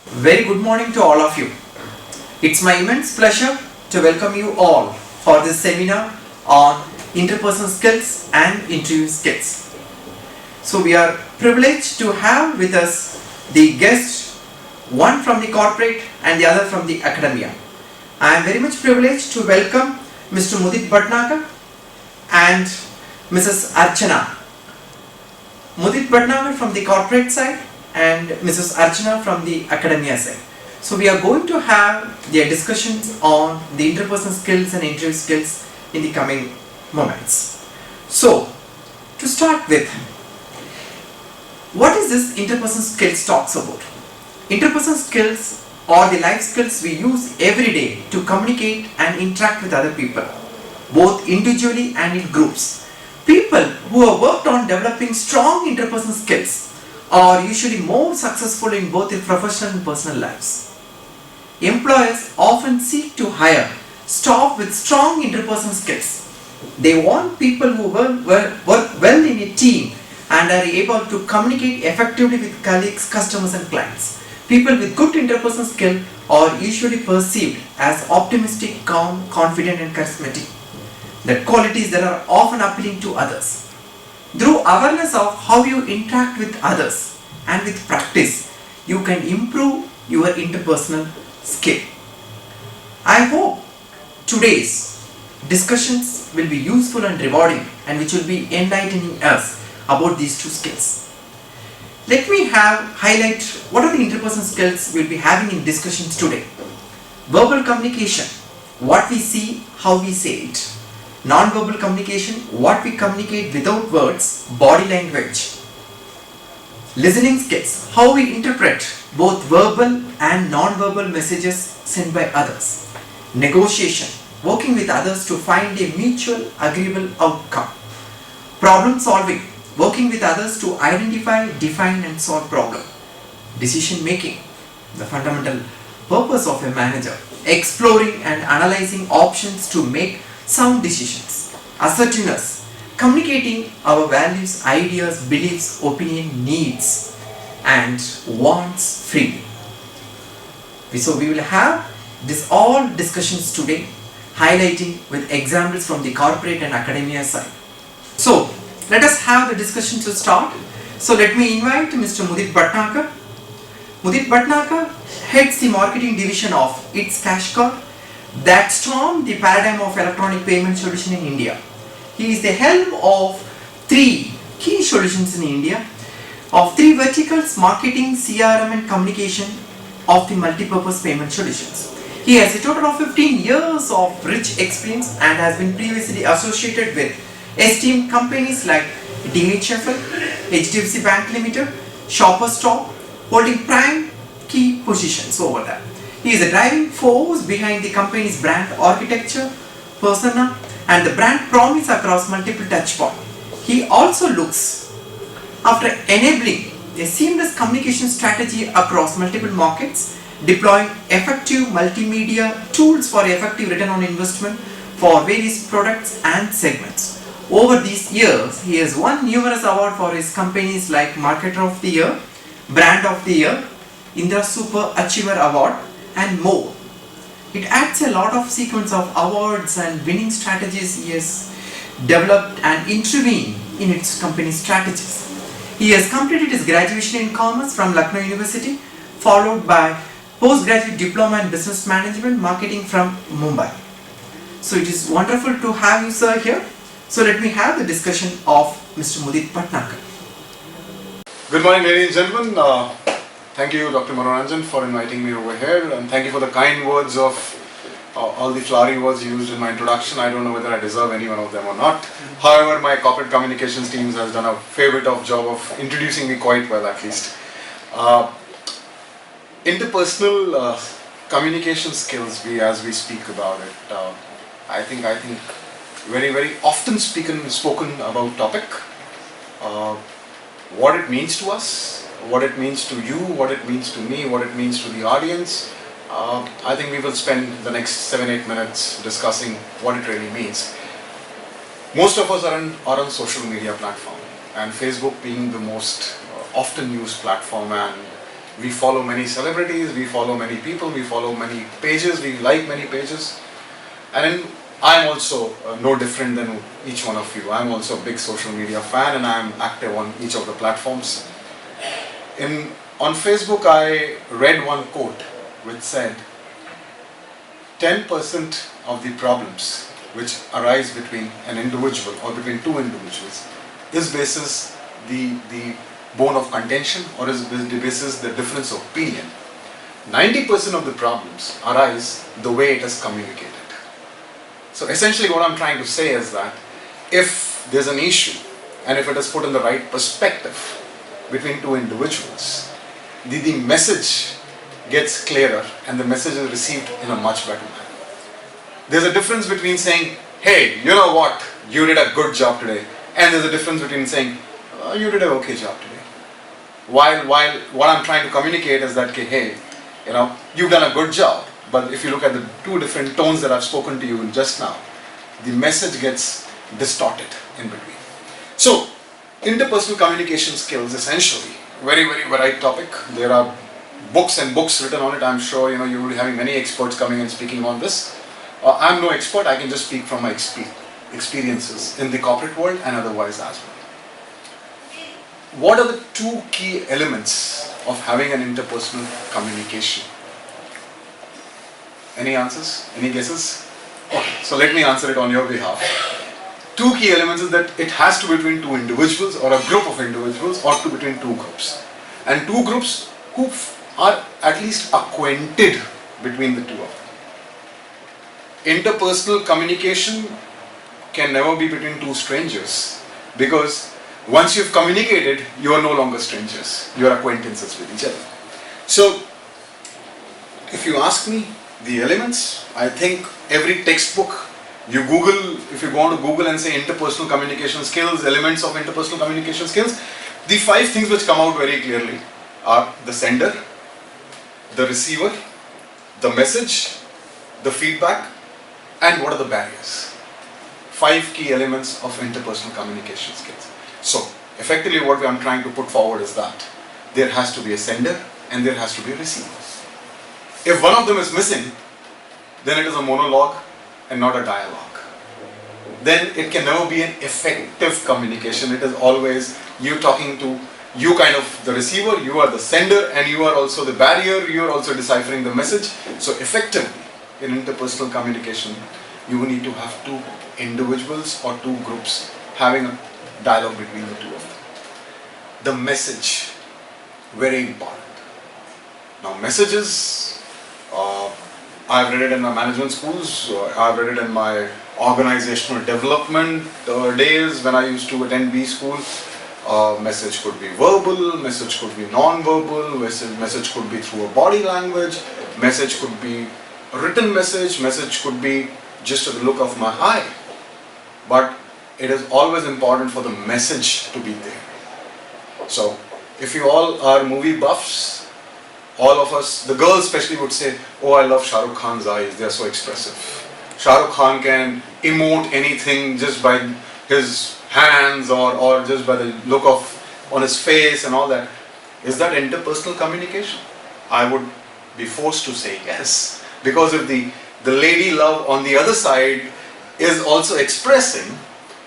Very good morning to all of you. It's my immense pleasure to welcome you all for this seminar on interpersonal skills and interview skills. So we are privileged to have with us the guests, one from the corporate and the other from the academia. I am very much privileged to welcome Mr. Mudit Bhatnagar and Mrs. Archana. Mudit Bhatnagar from the corporate side and Mrs. Archana from the academia side. So we are going to have their discussions on the interpersonal skills and interview skills in the coming moments. So to start with, what is this interpersonal skills talks about? Interpersonal skills are the life skills we use every day to communicate and interact with other people, both individually and in groups. People who have worked on developing strong interpersonal skills are usually more successful in both their professional and personal lives. Employers often seek to hire staff with strong interpersonal skills. They want people who work well in a team and are able to communicate effectively with colleagues, customers and clients. People with good interpersonal skill are usually perceived as optimistic, calm, confident and charismatic. The qualities that are often appealing to others. Through awareness of how you interact with others and with practice, you can improve your interpersonal skill. I hope today's discussions will be useful and rewarding and which will be enlightening us about these two skills. Let me highlight what are the interpersonal skills we'll be having in discussions today. Verbal communication, what we see, how we say it. Non-verbal communication, what we communicate without words, body language. Listening skills, how we interpret both verbal and non-verbal messages sent by others. Negotiation, working with others to find a mutual agreeable outcome. Problem solving, working with others to identify, define and solve problem. Decision making, the fundamental purpose of a manager. Exploring and analyzing options to make sound decisions. Assertiveness, communicating our values, ideas, beliefs, opinion, needs and wants freely. So we will have all discussions today highlighting with examples from the corporate and academia side. So let us have the discussion to start. So let me invite Mr. Mudit Bhatnagar. Mudit Bhatnagar heads the marketing division of It's Cash Card that stormed the paradigm of electronic payment solution in India. He is the helm of 3 key solutions in India of 3 verticals: marketing, CRM and communication of the multi-purpose payment solutions. He has a total of 15 years of rich experience and has been previously associated with esteemed companies like DHFL, HDFC Bank Limited, Shoppers Stop, holding prime key positions over there. He is a driving force behind the company's brand architecture, persona and the brand promise across multiple touchpoints. He also looks after enabling a seamless communication strategy across multiple markets, deploying effective multimedia tools for effective return on investment for various products and segments. Over these years, he has won numerous awards for his companies like Marketer of the Year, Brand of the Year, Indra Super Achiever Award and more. It adds a lot of sequence of awards and winning strategies he has developed and intervened in its company strategies. He has completed his graduation in commerce from Lucknow University, followed by postgraduate diploma in business management marketing from Mumbai. So it is wonderful to have you sir here. So let me have the discussion of Mr. Mudit Bhatnagar. Good morning ladies and gentlemen. Thank you Dr. Manoranjan for inviting me over here, and thank you for the kind words of all the flowery words used in my introduction. I don't know whether I deserve any one of them or not. However, my corporate communications teams has done a fair bit of job of introducing me quite well at least. Interpersonal communication skills, as we speak about it, I think very often spoken about topic. What it means to us, what it means to you, what it means to me, what it means to the audience. I think we will spend the next 7-8 minutes discussing what it really means. Most of us are on social media platform, and Facebook being the most often used platform, and We follow many celebrities, we follow many people, we follow many pages, we like many pages. And I'm also no different than each one of you. I'm also a big social media fan and I'm active on each of the platforms. On Facebook, I read one quote which said, 10% of the problems which arise between an individual or between two individuals is basis the bone of contention or is basis the difference of opinion. 90% of the problems arise the way it is communicated. So essentially what I'm trying to say is that if there's an issue and if it is put in the right perspective between two individuals, the message gets clearer and the message is received in a much better manner. There's a difference between saying, hey, you know what, you did a good job today, and there's a difference between saying, oh, you did an okay job today. While what I'm trying to communicate is that, okay, hey, you've done a good job, but if you look at the two different tones that I've spoken to you just now, the message gets distorted in between. So, interpersonal communication skills, essentially, very, very varied topic. There are books and books written on it. I'm sure you will be having many experts coming and speaking on this. I'm no expert, I can just speak from my experiences in the corporate world and otherwise as well. What are the two key elements of having an interpersonal communication? Any answers? Any guesses? Okay, so let me answer it on your behalf. Two key elements is that it has to be between two individuals or a group of individuals or between two groups. And two groups who are at least acquainted between the two of them. Interpersonal communication can never be between two strangers because once you've communicated, you are no longer strangers. You are acquaintances with each other. So, if you ask me, the elements, I think every textbook, if you go on to Google and say interpersonal communication skills, elements of interpersonal communication skills, the 5 things which come out very clearly are the sender, the receiver, the message, the feedback, and what are the barriers. 5 key elements of interpersonal communication skills. So, effectively what I'm trying to put forward is that there has to be a sender and there has to be a receiver. If one of them is missing, then it is a monologue and not a dialogue. Then it can never be an effective communication. It is always you talking to you kind of the receiver, you are the sender, and you are also the barrier, you are also deciphering the message. So effectively, in interpersonal communication, you need to have two individuals or two groups having a dialogue between the two of them. The message, very important. Now messages, I've read it in my management schools, I've read it in my organizational development days when I used to attend B school. Message could be verbal, message could be non-verbal, message could be through a body language, message could be a written message could be just a look of my eye. But it is always important for the message to be there. So, if you all are movie buffs, all of us, the girls especially would say, oh, I love Shah Rukh Khan's eyes, they are so expressive. Shah Rukh Khan can emote anything just by his hands or just by the look on his face and all that. Is that interpersonal communication? I would be forced to say yes. Because if the lady love on the other side is also expressing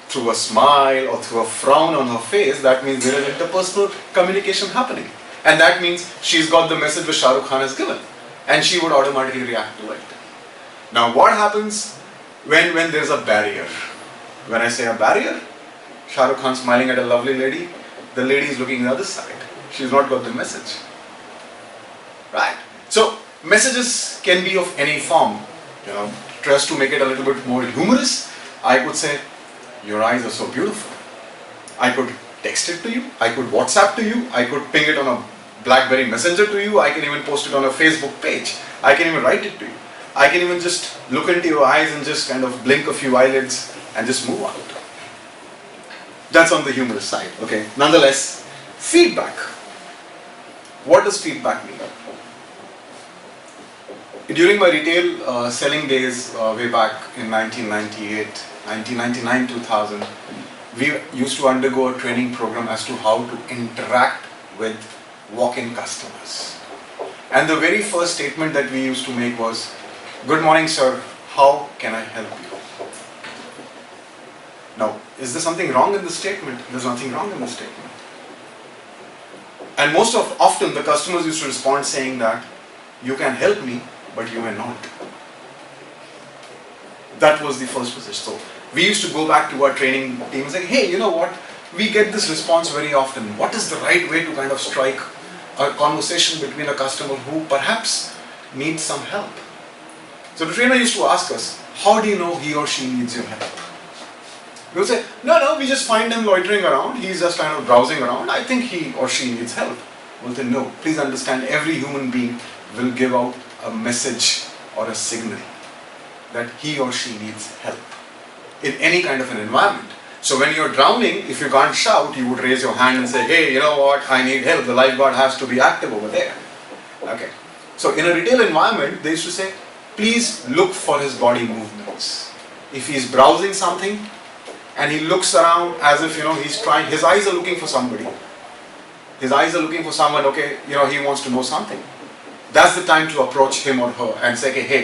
through a smile or through a frown on her face, that means there is interpersonal communication happening. And that means she's got the message which Shah Rukh Khan has given. And she would automatically react to it. Now what happens when there's a barrier? When I say a barrier, Shah Rukh Khan smiling at a lovely lady, the lady is looking the other side. She's not got the message. Right? So, messages can be of any form. Just to make it a little bit more humorous, I could say, your eyes are so beautiful. I could text it to you, I could WhatsApp to you, I could ping it on a BlackBerry Messenger to you, I can even post it on a Facebook page, I can even write it to you. I can even just look into your eyes and just kind of blink a few eyelids and just move out. That's on the humorous side, okay? Nonetheless, feedback. What does feedback mean? During my retail selling days way back in 1998, 1999, 2000, we used to undergo a training program as to how to interact with walk-in customers. And the very first statement that we used to make was, "Good morning, sir. How can I help you?" Now, is there something wrong in the statement? There's nothing wrong in the statement. And most often the customers used to respond saying that, "You can help me, but you may not." That was the first message. So we used to go back to our training team and say, "Hey, you know what? We get this response very often. What is the right way to kind of strike a conversation between a customer who perhaps needs some help?" So the trainer used to ask us, "How do you know he or she needs your help?" We would say, no, we just find him loitering around. He's just kind of browsing around. I think he or she needs help. We'll say, no, please understand, every human being will give out a message or a signal that he or she needs help in any kind of an environment. So when you're drowning, if you can't shout, you would raise your hand and say, "Hey, you know what, I need help." The lifeguard has to be active over there. Okay. So in a retail environment, they used to say, please look for his body movements. If he's browsing something and he looks around as if, he's trying, his eyes are looking for somebody. His eyes are looking for someone, okay, he wants to know something. That's the time to approach him or her and say, "Hey,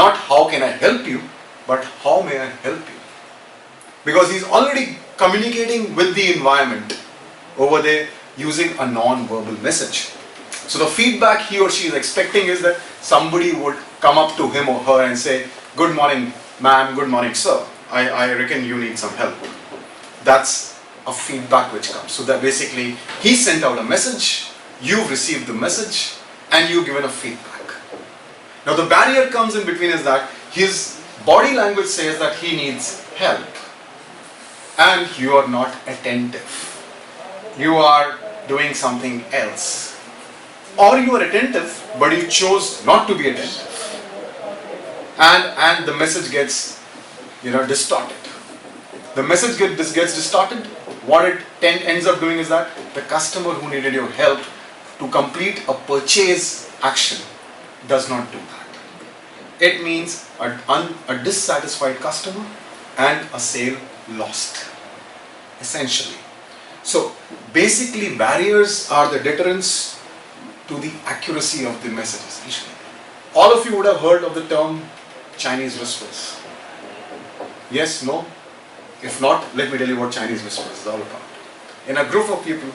not how can I help you, but how may I help you?" Because he's already communicating with the environment over there using a non-verbal message. So the feedback he or she is expecting is that somebody would come up to him or her and say, "Good morning, ma'am, good morning, sir. I reckon you need some help." That's a feedback which comes. So that basically he sent out a message, you've received the message, and you've given a feedback. Now the barrier comes in between is that his body language says that he needs help, and you are not attentive. You are doing something else. Or you are attentive, but you chose not to be attentive. And the message gets, distorted. The message gets distorted. What it ends up doing is that the customer who needed your help to complete a purchase action does not do that. It means a dissatisfied customer and a sale lost, essentially. So basically barriers are the deterrents to the accuracy of the message, essentially. All of you would have heard of the term Chinese whispers. Yes, no? If not, let me tell you what Chinese whispers is all about. In a group of people,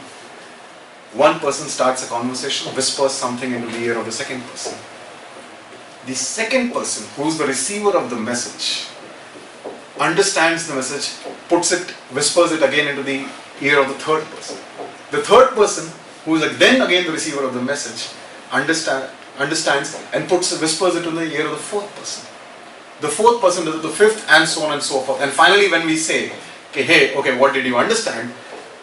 one person starts a conversation, whispers something into the ear of the second person. The second person, who's the receiver of the message, understands the message, whispers it again into the ear of the third person. The third person, who is then again the receiver of the message, understands and whispers it into the ear of the fourth person. The fourth person does it, the fifth, and so on and so forth. And finally, when we say, okay, what did you understand?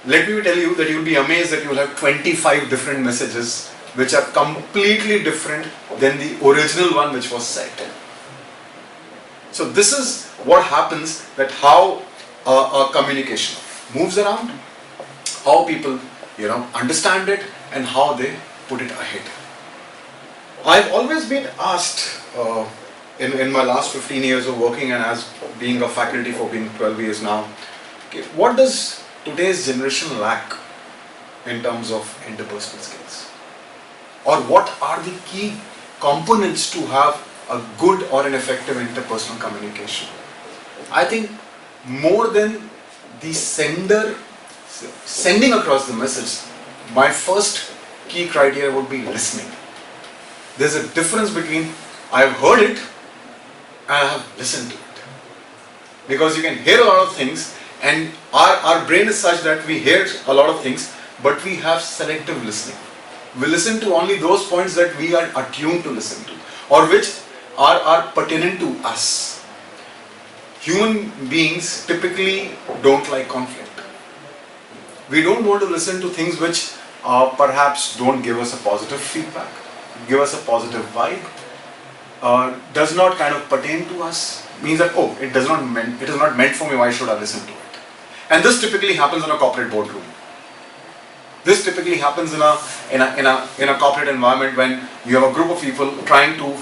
Let me tell you that you'll be amazed that you'll have 25 different messages which are completely different than the original one which was said. So this is what happens, that how a communication moves around, how people understand it, and how they put it ahead. I've always been asked in my last 15 years of working and as being a faculty for being 12 years now, what does today's generation lack in terms of interpersonal skills? Or what are the key components to have a good or an effective interpersonal communication? I think more than the sending across the message, my first key criteria would be listening. There's a difference between I have heard it and I have listened to it. Because you can hear a lot of things, and our brain is such that we hear a lot of things, but we have selective listening. We listen to only those points that we are attuned to listen to, or which are pertinent to us. Human beings typically don't like conflict. We don't want to listen to things which perhaps don't give us a positive feedback, give us a positive vibe, does not kind of pertain to us, means that it is not meant for me, why should I listen to it? And this typically happens in a corporate boardroom. This typically happens in a corporate environment when you have a group of people trying to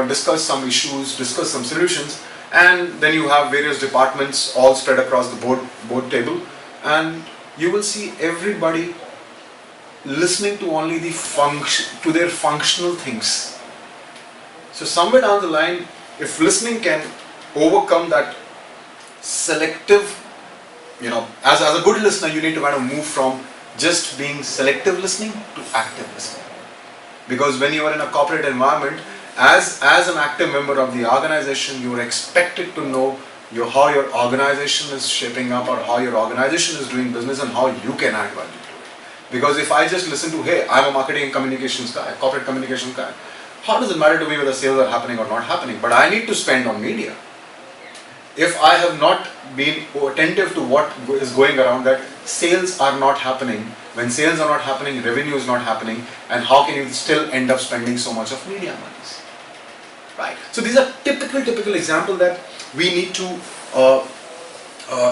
discuss some issues, discuss some solutions, and then you have various departments all spread across the board table, and you will see everybody listening to only to their functional things. So somewhere down the line, if listening can overcome that selective, as a good listener, you need to kind of move from just being selective listening to active listening. Because when you are in a corporate environment, as an active member of the organization, you are expected to know how your organization is shaping up, or how your organization is doing business, and how you can add value to it. Because if I just listen to, hey, I'm a marketing and communications guy, corporate communications guy, how does it matter to me whether sales are happening or not happening? But I need to spend on media. If I have not been attentive to what is going around, that sales are not happening, when sales are not happening, revenue is not happening, and how can you still end up spending so much of media monies? Right? So these are typical examples that we need to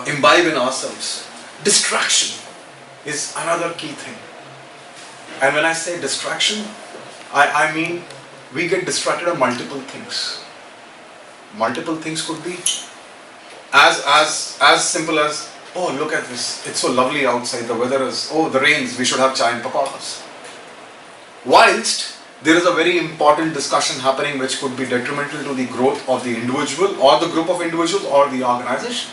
imbibe in ourselves. Distraction is another key thing. And when I say distraction, I mean we get distracted on multiple things. Multiple things could be as simple as, oh, look at this, it's so lovely outside, the weather is, oh, the rains, we should have chai and pakoras. Whilst there is a very important discussion happening which could be detrimental to the growth of the individual, or the group of individuals, or the organization.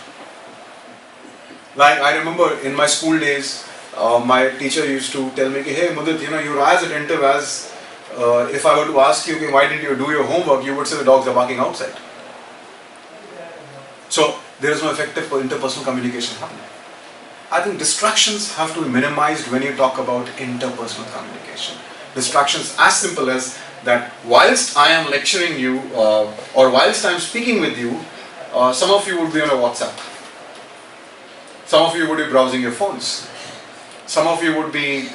Like I remember in my school days, my teacher used to tell me, hey Mudit, you're as attentive as if I were to ask you, why didn't you do your homework, you would say the dogs are barking outside. So there is no effective interpersonal communication happening. I think distractions have to be minimized when you talk about interpersonal communication. Distractions as simple as that whilst I am lecturing you or whilst I am speaking with you, some of you would be on a WhatsApp. Some of you would be browsing your phones. Some of you would be,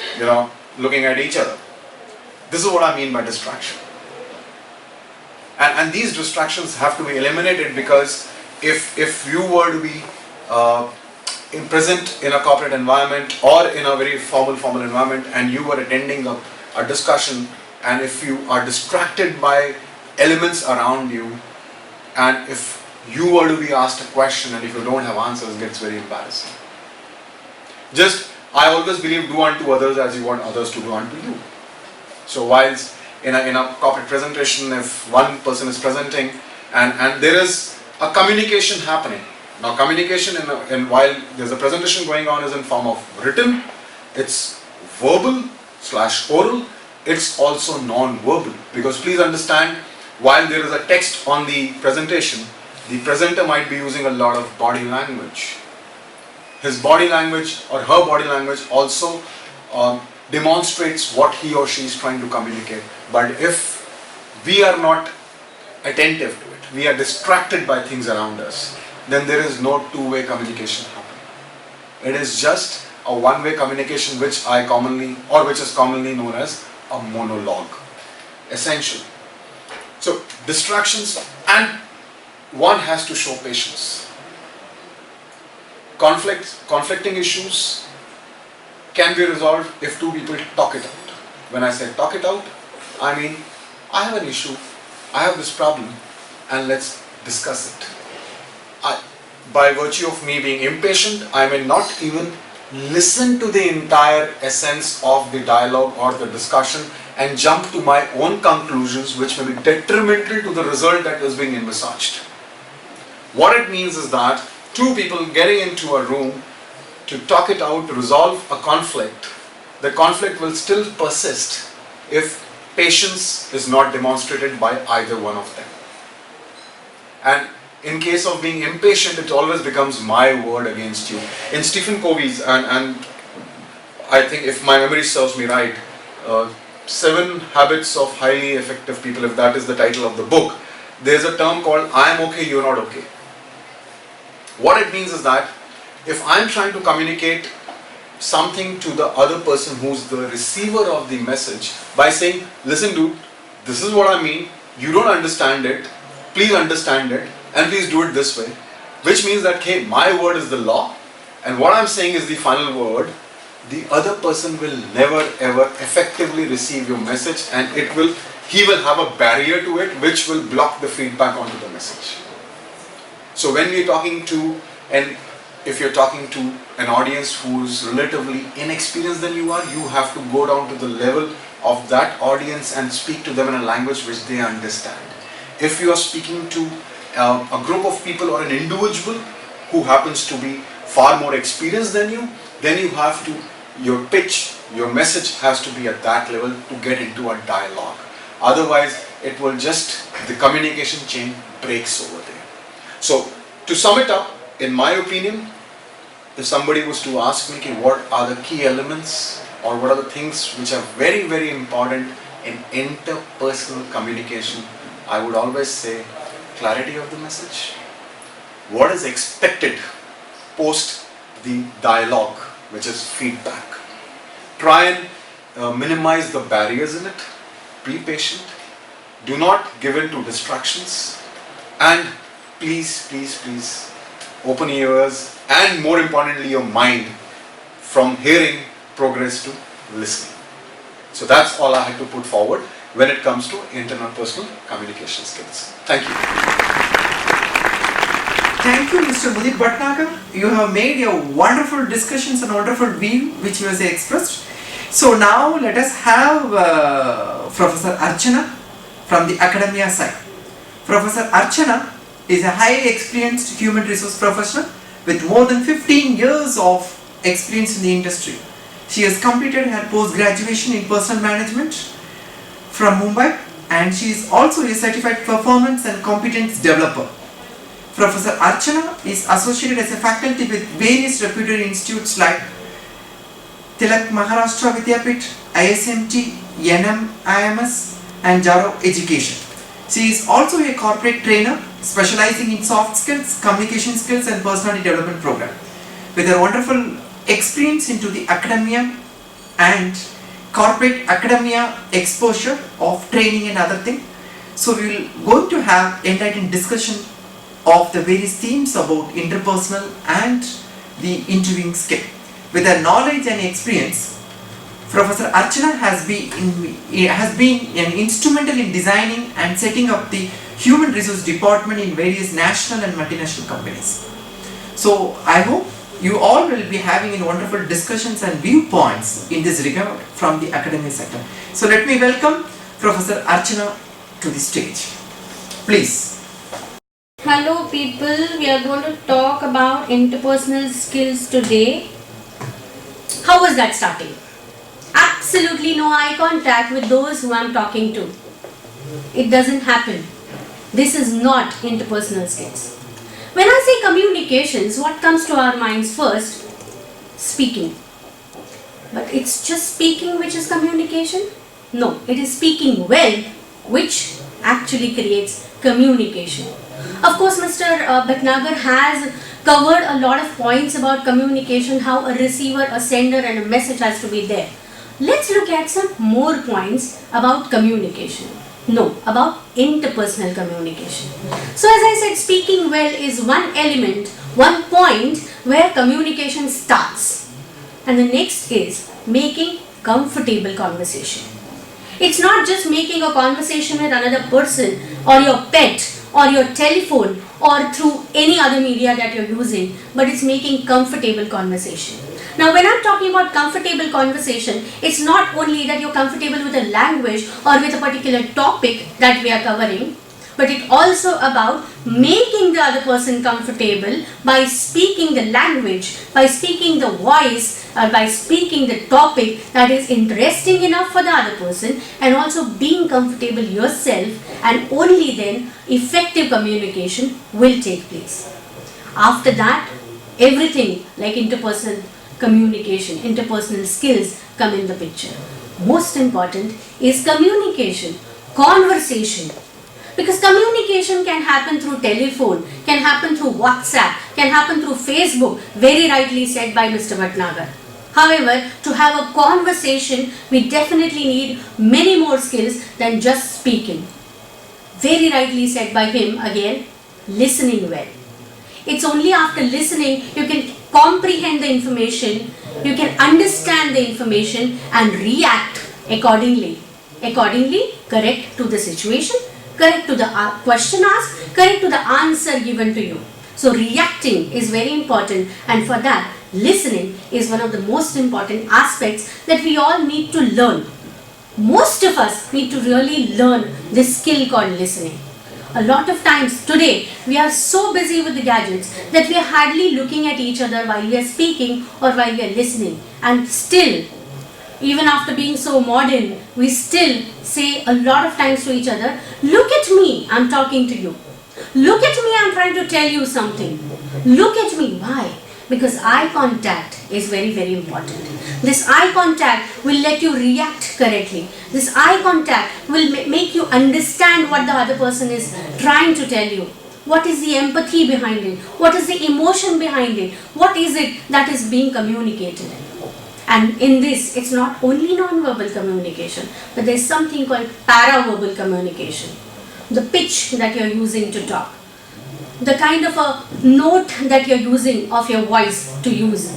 looking at each other. This is what I mean by distraction. And these distractions have to be eliminated, because if you were to be present in a corporate environment or in a very formal environment, and you were attending a discussion, and if you are distracted by elements around you, and if you were to be asked a question and if you don't have answers, it gets very embarrassing. I always believe, do unto others as you want others to do unto you. So whilst in a corporate presentation, if one person is presenting and there is a communication happening. Now communication while there's a presentation going on is in form of written, it's verbal / oral, it's also non-verbal. Because please understand, while there is a text on the presentation, the presenter might be using a lot of body language. His body language or her body language also demonstrates what he or she is trying to communicate. But if we are not attentive to it, we are distracted by things around us, then there is no two-way communication happening. It is just a one-way communication, which is commonly known as a monologue. Essentially. So distractions, and one has to show patience. Conflicting issues can be resolved if two people talk it out. When I say talk it out, I mean, I have an issue, I have this problem, and let's discuss it. By virtue of me being impatient, I may not even listen to the entire essence of the dialogue or the discussion and jump to my own conclusions, which may be detrimental to the result that is being envisaged. What it means is that two people getting into a room to talk it out, to resolve a conflict, the conflict will still persist if patience is not demonstrated by either one of them. And in case of being impatient, it always becomes my word against you. In Stephen Covey's, and I think if my memory serves me right, 7 Habits of Highly Effective People, if that is the title of the book, there's a term called I am okay, you're not okay. What it means is that if I'm trying to communicate something to the other person who's the receiver of the message by saying, listen dude, this is what I mean, you don't understand it, please understand it, and please do it this way, which means that, hey, my word is the law, and what I'm saying is the final word, the other person will never ever effectively receive your message, and he will have a barrier to it which will block the feedback onto the message. So when we're talking to an if you're talking to an audience who's relatively inexperienced than you are, you have to go down to the level of that audience and speak to them in a language which they understand. If you are speaking to a group of people or an individual who happens to be far more experienced than you, then you have to, your pitch, your message has to be at that level to get into a dialogue. Otherwise, it will just, the communication chain breaks over there. So, to sum it up, in my opinion, if somebody was to ask me what are the key elements or what are the things which are very, very important in interpersonal communication, I would always say clarity of the message, what is expected post the dialogue, which is feedback. Try and minimize the barriers in it, be patient, do not give in to distractions, and please, please, please open your ears and more importantly your mind from hearing progress to listening. So that's all I had to put forward when it comes to interpersonal communication skills. Thank you. Thank you, Mr. Mudit Bhatnagar. You have made a wonderful discussions and wonderful view which you have expressed. So now let us have Professor Archana from the academia side. Professor Archana is a highly experienced human resource professional with more than 15 years of experience in the industry. She has completed her post-graduation in personal management from Mumbai, and she is also a certified performance and competence developer. Professor Archana is associated as a faculty with various reputed institutes like Tilak Maharashtra Vidyapit, ISMT, IMS and Jaro Education. She is also a corporate trainer specializing in soft skills, communication skills and personality development program. With her wonderful experience into the academia and corporate academia exposure of training and other things, so we will going to have enlightened discussion of the various themes about interpersonal and the interviewing skill. With her knowledge and experience, Professor Archana has been an instrumental in designing and setting up the human resource department in various national and multinational companies. So I hope you all will be having in wonderful discussions and viewpoints in this regard from the academic sector. So let me welcome Professor Archana to the stage. Please. Hello people, we are going to talk about interpersonal skills today. How was that starting? Absolutely no eye contact with those who I am talking to. It doesn't happen. This is not interpersonal skills. When I say communications, what comes to our minds first? Speaking. But it's just speaking which is communication? No, it is speaking well which actually creates communication. Of course, Mr. Bhatnagar has covered a lot of points about communication, how a receiver, a sender and a message has to be there. Let's look at some more points about communication. No, about interpersonal communication. So as I said, speaking well is one element, one point where communication starts. And the next is making comfortable conversation. It's not just making a conversation with another person or your pet or your telephone or through any other media that you're using, but it's making comfortable conversation. Now when I'm talking about comfortable conversation, it's not only that you're comfortable with a language or with a particular topic that we are covering, but it's also about making the other person comfortable by speaking the language, by speaking the voice, or by speaking the topic that is interesting enough for the other person, and also being comfortable yourself, and only then effective communication will take place. After that, everything like interpersonal communication, interpersonal skills come in the picture. Most important is communication, conversation. Because communication can happen through telephone, can happen through WhatsApp, can happen through Facebook, very rightly said by Mr. Bhatnagar. However, to have a conversation, we definitely need many more skills than just speaking. Very rightly said by him again, listening well. It's only after listening you can comprehend the information, you can understand the information and react accordingly. Accordingly, correct to the situation, correct to the question asked, correct to the answer given to you. So reacting is very important, and for that, listening is one of the most important aspects that we all need to learn. Most of us need to really learn this skill called listening. A lot of times today we are so busy with the gadgets that we are hardly looking at each other while we are speaking or while we are listening, and still, even after being so modern, we still say a lot of times to each other, look at me, I'm talking to you. Look at me, I'm trying to tell you something. Look at me. Why? Because eye contact is very, very important. This eye contact will let you react correctly. This eye contact will make you understand what the other person is trying to tell you. What is the empathy behind it? What is the emotion behind it? What is it that is being communicated? And in this, it's not only non-verbal communication, but there's something called paraverbal communication. The pitch that you're using to talk, the kind of a note that you're using of your voice to use,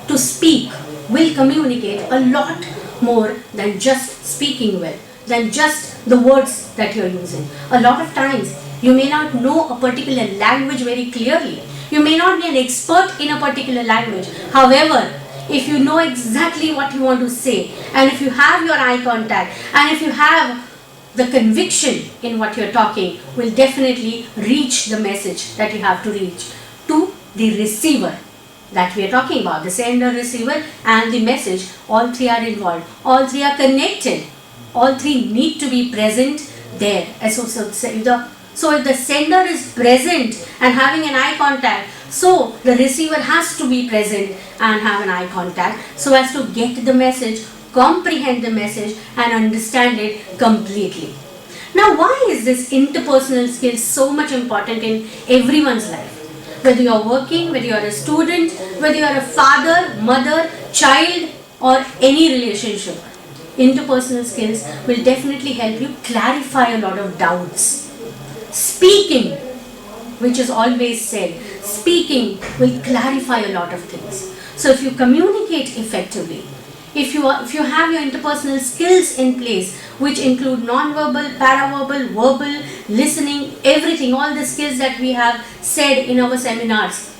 to speak, will communicate a lot more than just speaking well, than just the words that you're using. A lot of times, you may not know a particular language very clearly. You may not be an expert in a particular language. However, if you know exactly what you want to say, and if you have your eye contact, and if you have the conviction in what you're talking, will definitely reach the message that you have to reach to the receiver that we are talking about. The sender, receiver, and the message, all three are involved. All three are connected. All three need to be present there. So if the sender is present and having an eye contact, so the receiver has to be present and have an eye contact so as to get the message, comprehend the message, and understand it completely. Now, why is this interpersonal skill so much important in everyone's life? Whether you're working, whether you're a student, whether you're a father, mother, child, or any relationship, interpersonal skills will definitely help you clarify a lot of doubts. Speaking, which is always said, speaking will clarify a lot of things. So if you communicate effectively, if you have your interpersonal skills in place, which include non-verbal, paraverbal, verbal, listening, everything, all the skills that we have said in our seminars,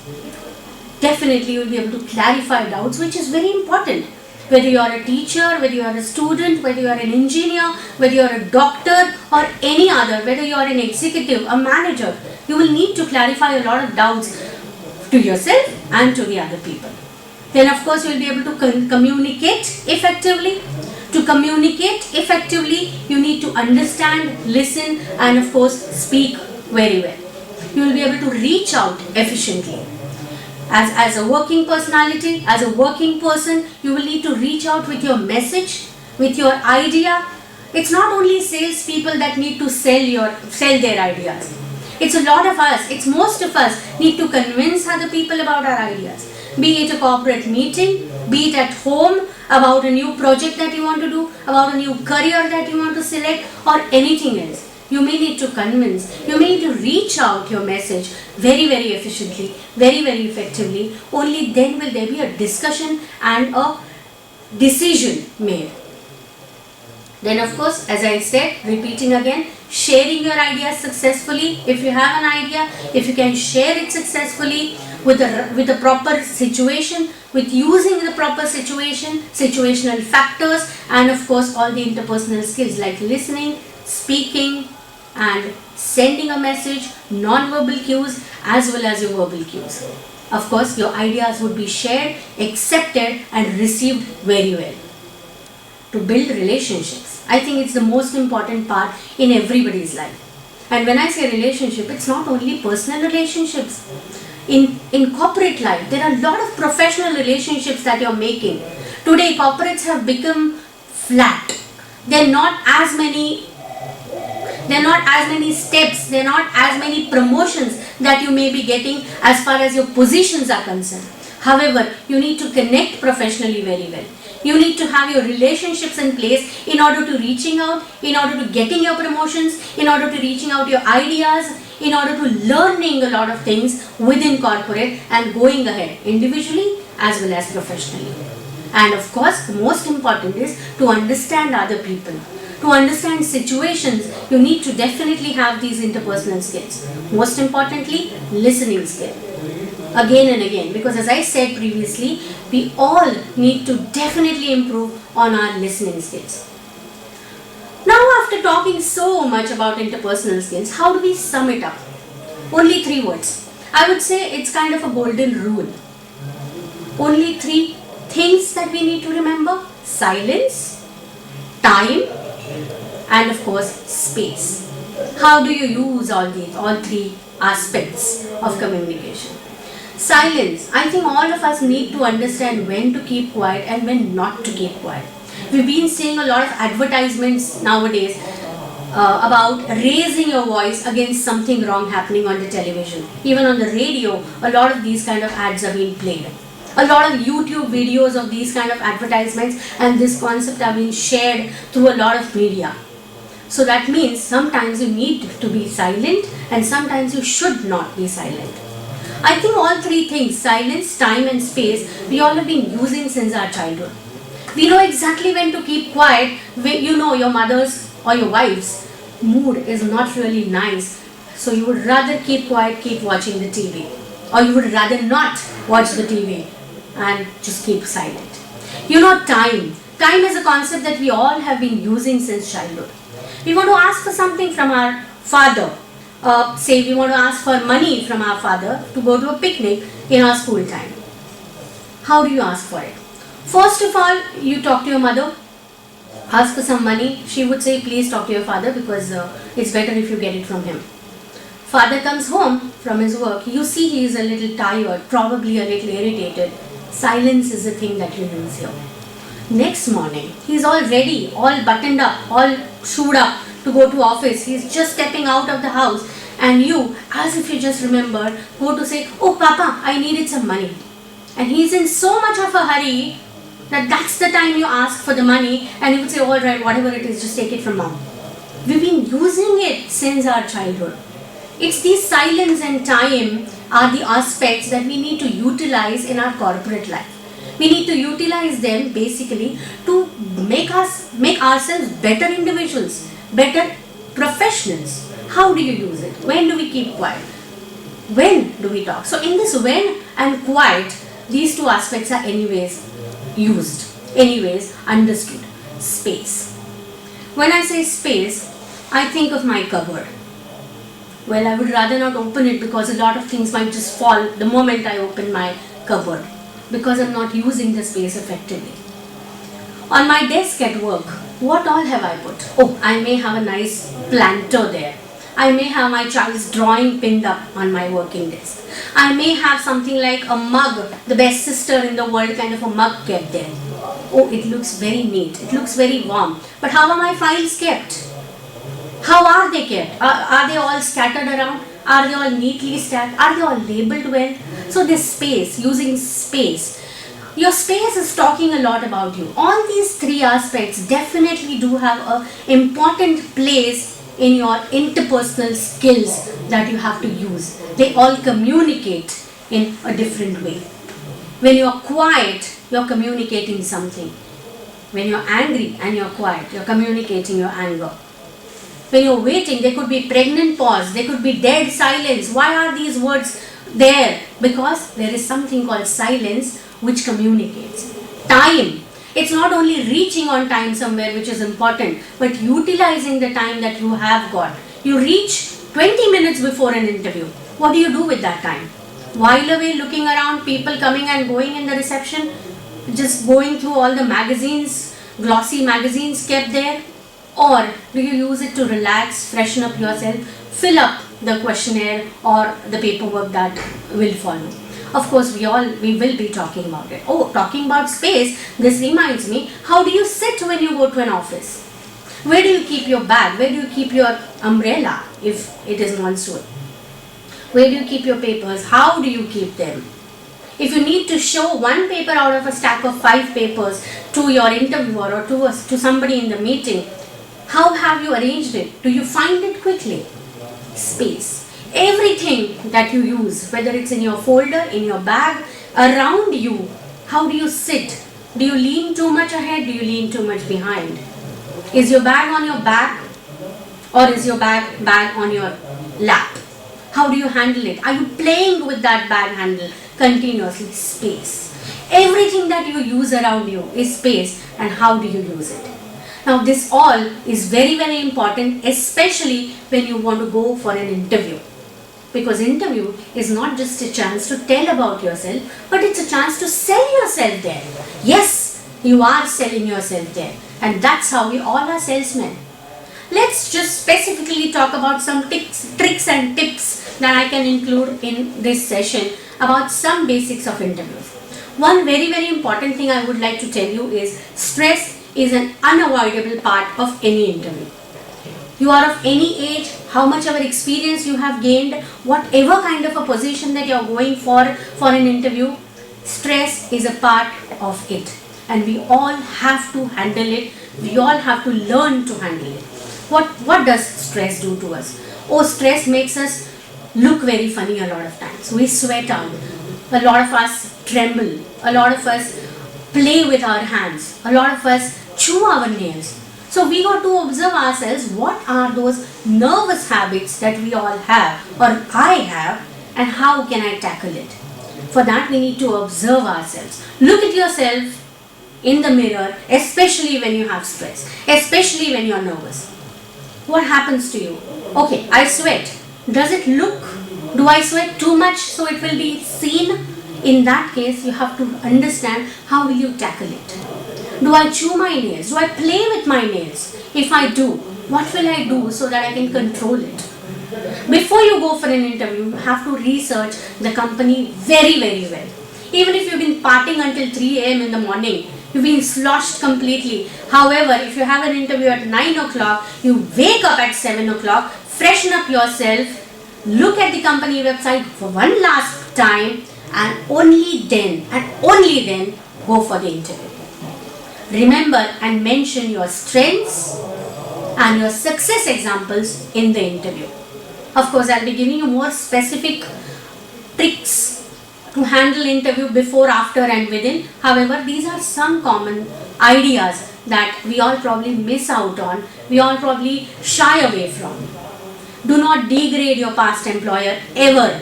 definitely you will be able to clarify doubts, which is very important. Whether you are a teacher, whether you are a student, whether you are an engineer, whether you are a doctor or any other, whether you are an executive, a manager, you will need to clarify a lot of doubts to yourself and to the other people. Then of course you will be able to communicate effectively. To communicate effectively, you need to understand, listen, and of course speak very well. You will be able to reach out efficiently. As a working personality, as a working person, you will need to reach out with your message, with your idea. It's not only sales people that need to sell their ideas. It's a lot of us, it's most of us need to convince other people about our ideas. Be it a corporate meeting, be it at home, about a new project that you want to do, about a new career that you want to select, or anything else. You may need to convince, you may need to reach out your message very, very efficiently, very, very effectively. Only then will there be a discussion and a decision made. Then of course, as I said, repeating again, sharing your ideas successfully. If you have an idea, if you can share it successfully with the proper situation, with using the proper situation, situational factors, and of course all the interpersonal skills like listening, speaking, and sending a message, non-verbal cues as well as your verbal cues. Of course, your ideas would be shared, accepted, and received very well. To build relationships, I think it's the most important part in everybody's life. And when I say relationship, it's not only personal relationships. In corporate life, there are a lot of professional relationships that you're making. Today, corporates have become flat. There are not as many steps, there are not as many promotions that you may be getting as far as your positions are concerned. However, you need to connect professionally very well. You need to have your relationships in place in order to reaching out, in order to getting your promotions, in order to reaching out your ideas, in order to learning a lot of things within corporate and going ahead individually as well as professionally. And of course, the most important is to understand other people. To understand situations, you need to definitely have these interpersonal skills. Most importantly, listening skill. Again and again, because as I said previously, we all need to definitely improve on our listening skills. Now, after talking so much about interpersonal skills, how do we sum it up? Only 3 words. I would say it's kind of a golden rule. Only 3 things that we need to remember: silence, time, and of course space. How do you use all 3 aspects of communication? Silence. I think all of us need to understand when to keep quiet and when not to keep quiet. We've been seeing a lot of advertisements nowadays about raising your voice against something wrong happening on the television. Even on the radio, a lot of these kind of ads are being played. A lot of YouTube videos of these kind of advertisements and this concept have been shared through a lot of media. So that means sometimes you need to be silent and sometimes you should not be silent. I think all 3 things, silence, time and space, we all have been using since our childhood. We know exactly when to keep quiet. You know your mother's or your wife's mood is not really nice, so you would rather keep quiet, keep watching the TV, or you would rather not watch the TV and just keep silent. You know time. Time is a concept that we all have been using since childhood. We want to ask for something from our father. Say we want to ask for money from our father to go to a picnic in our school time. How do you ask for it? First of all, you talk to your mother, ask for some money. She would say, please talk to your father because it's better if you get it from him. Father comes home from his work. You see he is a little tired, probably a little irritated. Silence is the thing that you use here. Next morning, he's all ready, all buttoned up, all shoed up to go to office. He's just stepping out of the house and you, as if you just remembered, go to say, oh Papa, I needed some money. And he's in so much of a hurry that's the time you ask for the money and he would say, all right, whatever it is, just take it from mom. We've been using it since our childhood. It's these silence and time are the aspects that we need to utilize in our corporate life. We need to utilize them basically to make ourselves better individuals, better professionals. How do you use it? When do we keep quiet? When do we talk? So in this when and quiet, these 2 aspects are anyways used, anyways understood. Space. When I say space, I think of my cupboard. Well, I would rather not open it because a lot of things might just fall the moment I open my cupboard because I'm not using the space effectively. On my desk at work, what all have I put? Oh, I may have a nice planter there. I may have my child's drawing pinned up on my working desk. I may have something like a mug, the best sister in the world kind of a mug kept there. Oh, it looks very neat. It looks very warm. But how are my files kept? How are they kept? Are they all scattered around? Are they all neatly stacked? Are they all labeled well? So this space, using space. Your space is talking a lot about you. All these 3 aspects definitely do have an important place in your interpersonal skills that you have to use. They all communicate in a different way. When you're quiet, you're communicating something. When you're angry and you're quiet, you're communicating your anger. When you're waiting, there could be pregnant pause, there could be dead silence. Why are these words there? Because there is something called silence which communicates. Time. It's not only reaching on time somewhere which is important, but utilizing the time that you have got. You reach 20 minutes before an interview. What do you do with that time? While away looking around, people coming and going in the reception, just going through all the magazines, glossy magazines kept there? Or do you use it to relax, freshen up yourself, fill up the questionnaire or the paperwork that will follow? Of course, we will be talking about it. Oh, talking about space, this reminds me, how do you sit when you go to an office? Where do you keep your bag? Where do you keep your umbrella if it is monsoon? Where do you keep your papers? How do you keep them? If you need to show one paper out of a stack of 5 papers to your interviewer or to somebody in the meeting, how have you arranged it? Do you find it quickly? Space. Everything that you use, whether it's in your folder, in your bag, around you, how do you sit? Do you lean too much ahead? Do you lean too much behind? Is your bag on your back or is your bag on your lap? How do you handle it? Are you playing with that bag handle continuously? Space. Everything that you use around you is space, and how do you use it? Now this all is very, very important, especially when you want to go for an interview. Because interview is not just a chance to tell about yourself, but it's a chance to sell yourself there. Yes, you are selling yourself there, and that's how we all are salesmen. Let's just specifically talk about some tricks and tips that I can include in this session about some basics of interviews. One very, very important thing I would like to tell you is stress is an unavoidable part of any interview. You are of any age, how much ever experience you have gained, whatever kind of a position that you are going for an interview, stress is a part of it, and we all have to handle it. We all have to learn to handle it. What does stress do to us? Oh, stress makes us look very funny a lot of times. We sweat out. A lot of us tremble. A lot of us play with our hands. A lot of us chew our nails. So we got to observe ourselves, what are those nervous habits that we all have or I have, and how can I tackle it? For that we need to observe ourselves. Look at yourself in the mirror, especially when you have stress, especially when you are nervous. What happens to you? Okay, I sweat. Does it look? Do I sweat too much so it will be seen? In that case, you have to understand how will you tackle it. Do I chew my nails? Do I play with my nails? If I do, what will I do so that I can control it? Before you go for an interview, you have to research the company very, very well. Even if you've been partying until 3 a.m. in the morning, you've been sloshed completely. However, if you have an interview at 9 o'clock, you wake up at 7 o'clock, freshen up yourself, look at the company website for one last time, and only then go for the interview. Remember and mention your strengths and your success examples in the interview. Of course, I'll be giving you more specific tricks to handle interview before, after and within. However, these are some common ideas that we all probably miss out on, we all probably shy away from. Do not degrade your past employer ever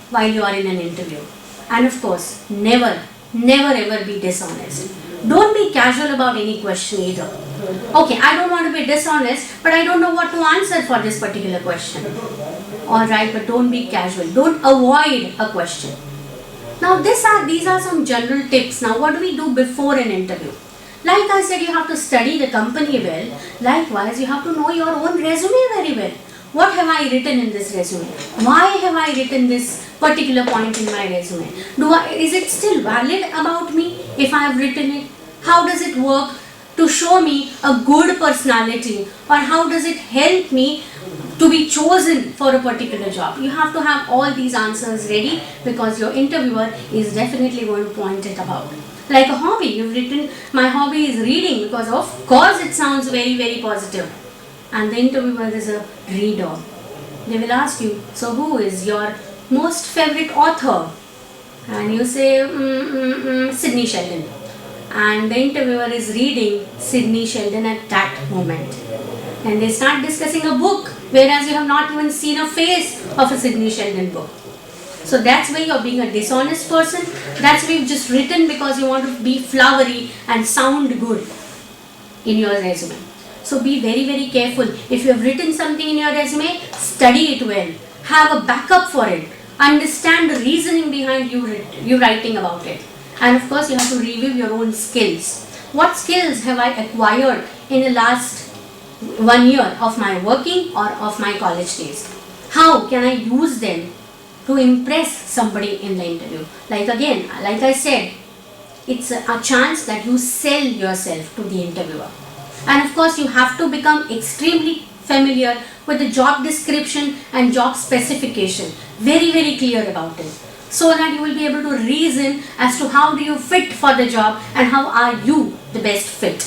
while you are in an interview. And of course, never ever be dishonest. Don't be casual about any question either. Okay, I don't want to be dishonest, but I don't know what to answer for this particular question. Alright, but don't be casual. Don't avoid a question. Now these are some general tips. Now what do we do before an interview? Like I said, you have to study the company well. Likewise, you have to know your own resume very well. What have I written in this resume? Why have I written this particular point in my resume? Is it still valid about me if I have written it? How does it work to show me a good personality, or how does it help me to be chosen for a particular job? You have to have all these answers ready, because your interviewer is definitely going to point it out. Like a hobby, you've written, my hobby is reading, because of course it sounds very, very positive. And the interviewer is a reader. They will ask you, so who is your most favorite author? And you say, Sidney Sheldon. And the interviewer is reading Sidney Sheldon at that moment. And they start discussing a book, whereas you have not even seen a face of a Sidney Sheldon book. So that's why you're being a dishonest person. That's why you've just written because you want to be flowery and sound good in your resume. So be very, very careful. If you have written something in your resume, study it well. Have a backup for it. Understand the reasoning behind you writing about it. And of course, you have to review your own skills. What skills have I acquired in the last 1 year of my working or of my college days? How can I use them to impress somebody in the interview? Like I said, it's a chance that you sell yourself to the interviewer. And of course, you have to become extremely familiar with the job description and job specification. Very, very clear about it. So that you will be able to reason as to how do you fit for the job and how are you the best fit.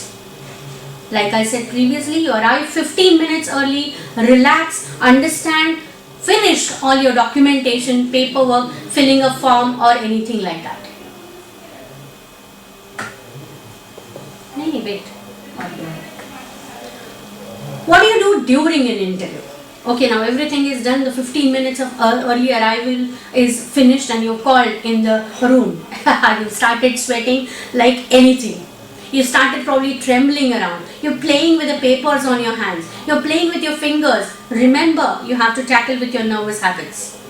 Like I said previously, you arrive 15 minutes early, relax, understand, finish all your documentation, paperwork, filling a form or anything like that. What do you do during an interview? Okay, now everything is done, the 15 minutes of early arrival is finished and you're called in the room. You started sweating like anything. You started probably trembling around. You're playing with the papers on your hands. You're playing with your fingers. Remember, you have to tackle with your nervous habits.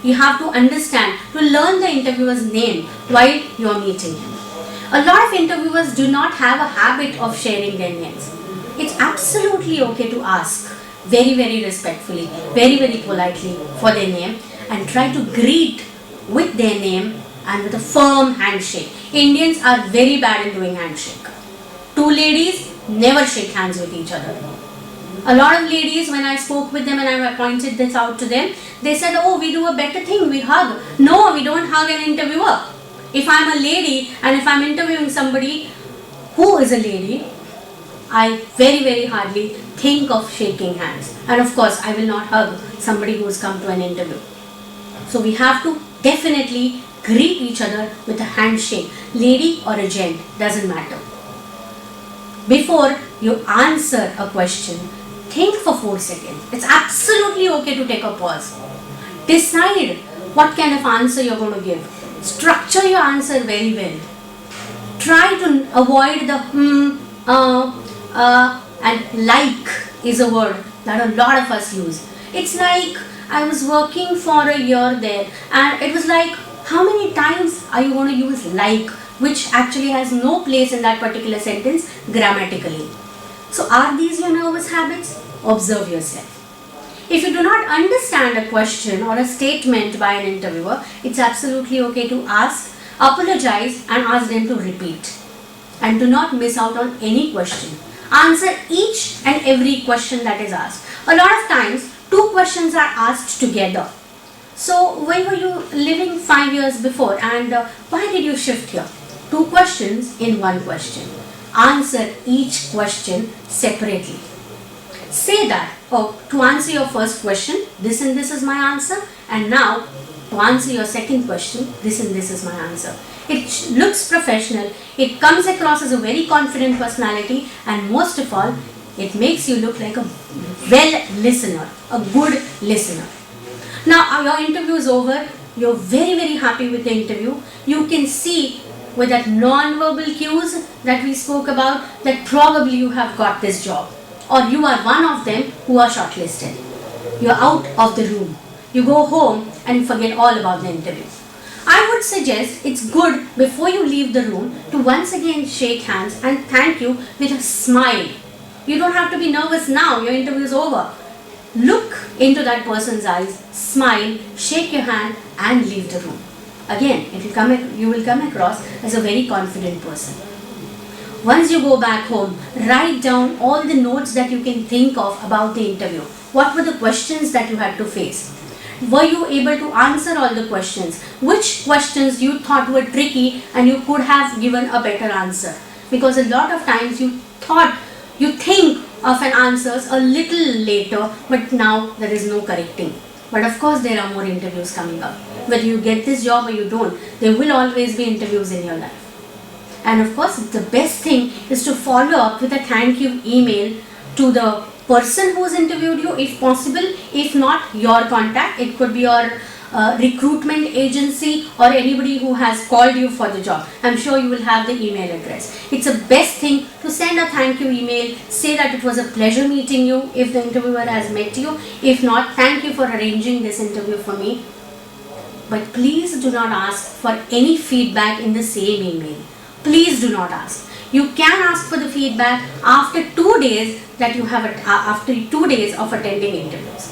You have to understand, to learn the interviewer's name while you're meeting him. A lot of interviewers do not have a habit of sharing their names. It's absolutely okay to ask very, very respectfully, very, very politely for their name and try to greet with their name and with a firm handshake. Indians are very bad in doing handshake. Two ladies never shake hands with each other. A lot of ladies, when I spoke with them and I pointed this out to them, they said, oh, we do a better thing, we hug. No, we don't hug an interviewer. If I'm a lady and if I'm interviewing somebody who is a lady, I very, very hardly think of shaking hands. And of course, I will not hug somebody who has come to an interview. So we have to definitely greet each other with a handshake. Lady or a gent, doesn't matter. Before you answer a question, think for 4 seconds. It's absolutely okay to take a pause. Decide what kind of answer you're going to give. Structure your answer very well. Try to avoid the and like is a word that a lot of us use. It's like, I was working for a year there and it was like, how many times are you going to use like, which actually has no place in that particular sentence grammatically. So are these your nervous habits? Observe yourself. If you do not understand a question or a statement by an interviewer, it's absolutely okay to ask, apologize and ask them to repeat. And do not miss out on any question. Answer each and every question that is asked. A lot of times, 2 questions are asked together. So, where were you living 5 years before and why did you shift here? 2 questions in 1 question. Answer each question separately. Say that, oh, to answer your first question, this and this is my answer, and now to answer your second question, this and this is my answer. It looks professional, it comes across as a very confident personality, and most of all, it makes you look like a well listener, a good listener. Now your interview is over, you're very, very happy with the interview. You can see with that non-verbal cues that we spoke about that probably you have got this job or you are one of them who are shortlisted. You're out of the room. You go home and you forget all about the interview. I would suggest it's good before you leave the room to once again shake hands and thank you with a smile. You don't have to be nervous now, your interview is over. Look into that person's eyes, smile, shake your hand and leave the room. Again, you will come across as a very confident person. Once you go back home, write down all the notes that you can think of about the interview. What were the questions that you had to face? Were you able to answer all the questions? Which questions you thought were tricky and you could have given a better answer? Because a lot of times you think of an answers a little later, but now there is no correcting. But of course there are more interviews coming up. Whether you get this job or you don't, there will always be interviews in your life. And of course the best thing is to follow up with a thank you email to the person who's interviewed you if possible. If not, your contact. It could be your recruitment agency or anybody who has called you for the job. I'm sure you will have the email address. It's the best thing to send a thank you email. Say that it was a pleasure meeting you if the interviewer has met you. If not, thank you for arranging this interview for me. But please do not ask for any feedback in the same email. Please do not ask. You can ask for the feedback after 2 days that you have after 2 days of attending interviews.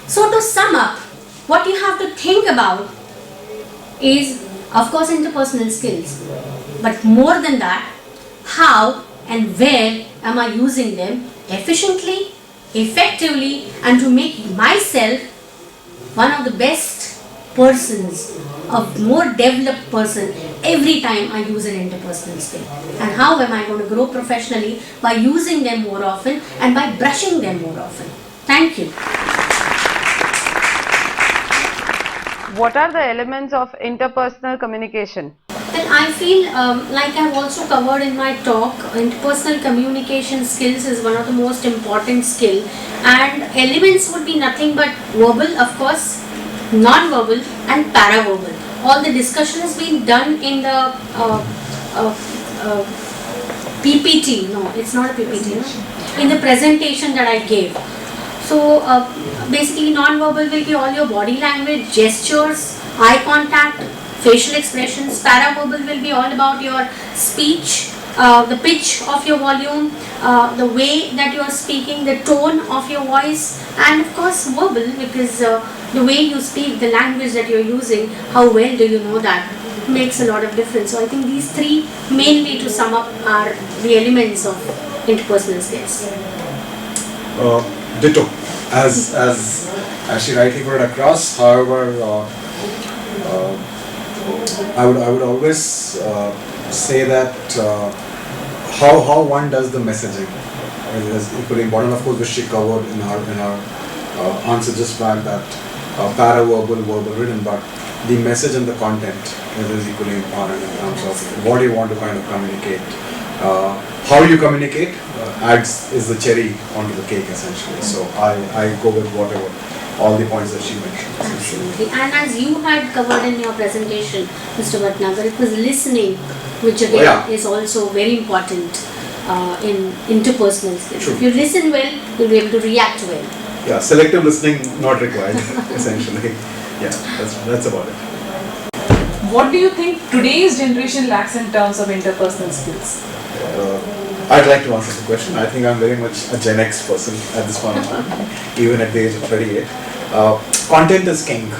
So to sum up, what you have to think about is, of course, interpersonal skills. But more than that, how and where am I using them efficiently, effectively, and to make myself one of the best persons, a more developed person every time I use an interpersonal skill. And how am I going to grow professionally? By using them more often and by brushing them more often. Thank you. What are the elements of interpersonal communication? Well, I feel like I've also covered in my talk, interpersonal communication skills is one of the most important skill, and elements would be nothing but verbal, of course, non-verbal and paraverbal. All the discussion has been done in the PPT. No, it's not a PPT. No? In the presentation that I gave. So basically, non-verbal will be all your body language, gestures, eye contact, facial expressions. Paraverbal will be all about your speech, the pitch of your volume, the way that you are speaking, the tone of your voice, and of course verbal, because the way you speak, the language that you are using, how well do you know that, makes a lot of difference. So I think these three mainly, to sum up, are the elements of interpersonal skills. Ditto, as she rightly put it across. However, I would always say that how one does the messaging is equally important. Of course, which she covered in her answer just back, that paraverbal, verbal, written, but the message and the content is equally important in terms of what you want to kind of communicate. How you communicate is the cherry onto the cake, essentially. So I go with whatever, all the points that she mentioned. Absolutely. And as you had covered in your presentation, Mr. Bhatnagar, it was listening, which again is also very important in interpersonal skills. True. If you listen well, you'll be able to react well. Yeah, selective listening not required, essentially. Yeah, that's about it. What do you think today's generation lacks in terms of interpersonal skills? I'd like to answer the question. I think I'm very much a Gen X person at this point in time, even at the age of 38. Content is king.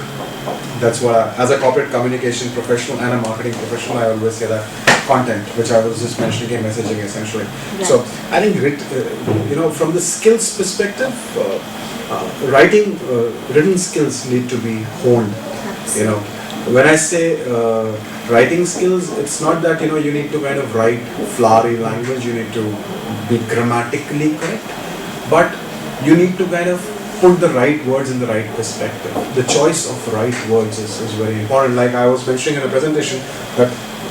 That's what, as a corporate communication professional and a marketing professional, I always say that content, which I was just mentioning, messaging essentially. Right. So I think, from the skills perspective, written skills need to be honed. Absolutely. When I say writing skills, it's not that you need to kind of write flowery language, you need to be grammatically correct, but you need to kind of put the right words in the right perspective. The choice of right words is very important. Like I was mentioning in the presentation, that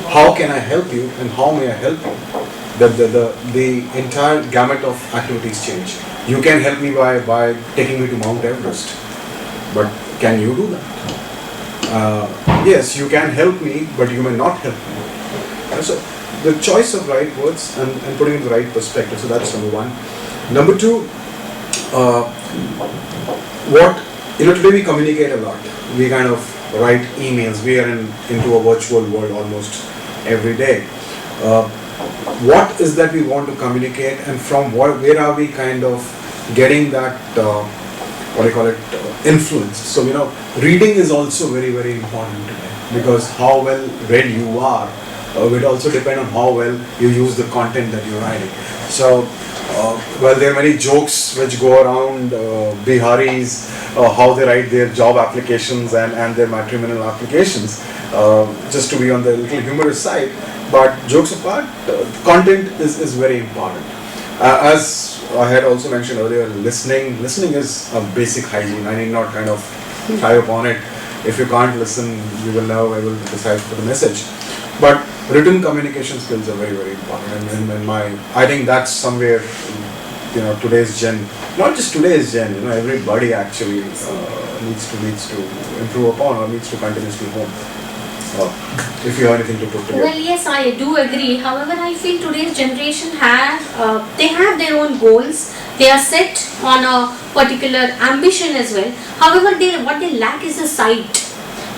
how can I help you and how may I help you? The entire gamut of activities change. You can help me by taking me to Mount Everest, but can you do that? Yes, you can help me, but you may not help me. So the choice of right words and putting it in the right perspective. So that's number one. Number two, today we communicate a lot. We kind of write emails. We are into a virtual world almost every day. What is that we want to communicate, and from where are we kind of getting that influence? So reading is also very, very important today, because how well read you are will also depend on how well you use the content that you're writing. So there are many jokes which go around, Biharis, how they write their job applications and their matrimonial applications, just to be on the little humorous side. But jokes apart, content is very important. As I had also mentioned earlier, listening is a basic hygiene. I need not kind of try upon it. If you can't listen, you will never be able to decipher the message. But written communication skills are very, very important. And I think that's somewhere, today's gen, not just today's gen, everybody actually needs to improve upon, or needs to continuously hone. If you have anything to put together. Well, yes, I do agree. However, I feel today's generation they have their own goals. They are set on a particular ambition as well. However, what they lack is the sight.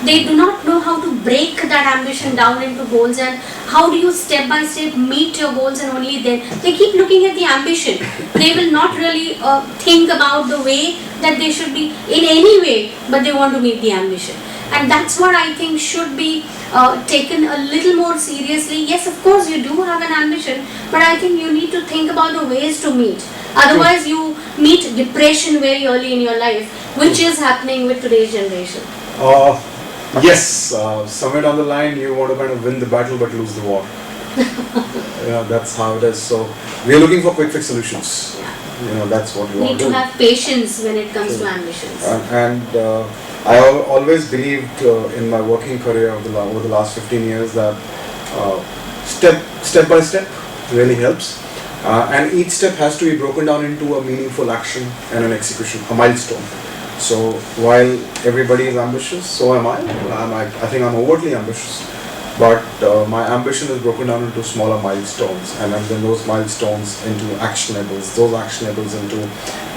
They do not know how to break that ambition down into goals, and how do you step by step meet your goals, and only then they keep looking at the ambition. They will not really think about the way that they should be in any way, but they want to meet the ambition. And that's what I think should be taken a little more seriously. Yes, of course you do have an ambition, but I think you need to think about the ways to meet. Otherwise you meet depression very early in your life, which is happening with today's generation. Yes, somewhere down the line you want to kind of win the battle but lose the war. That's how it is. So we are looking for quick fix solutions. That's what we want to do. Need to have patience when it comes to ambitions. I always believed in my working career over the last 15 years that Step by step really helps. And each step has to be broken down into a meaningful action and an execution, a milestone. So while everybody is ambitious, so am I. I think I'm overtly ambitious, but my ambition is broken down into smaller milestones, and then those milestones into actionables, those actionables into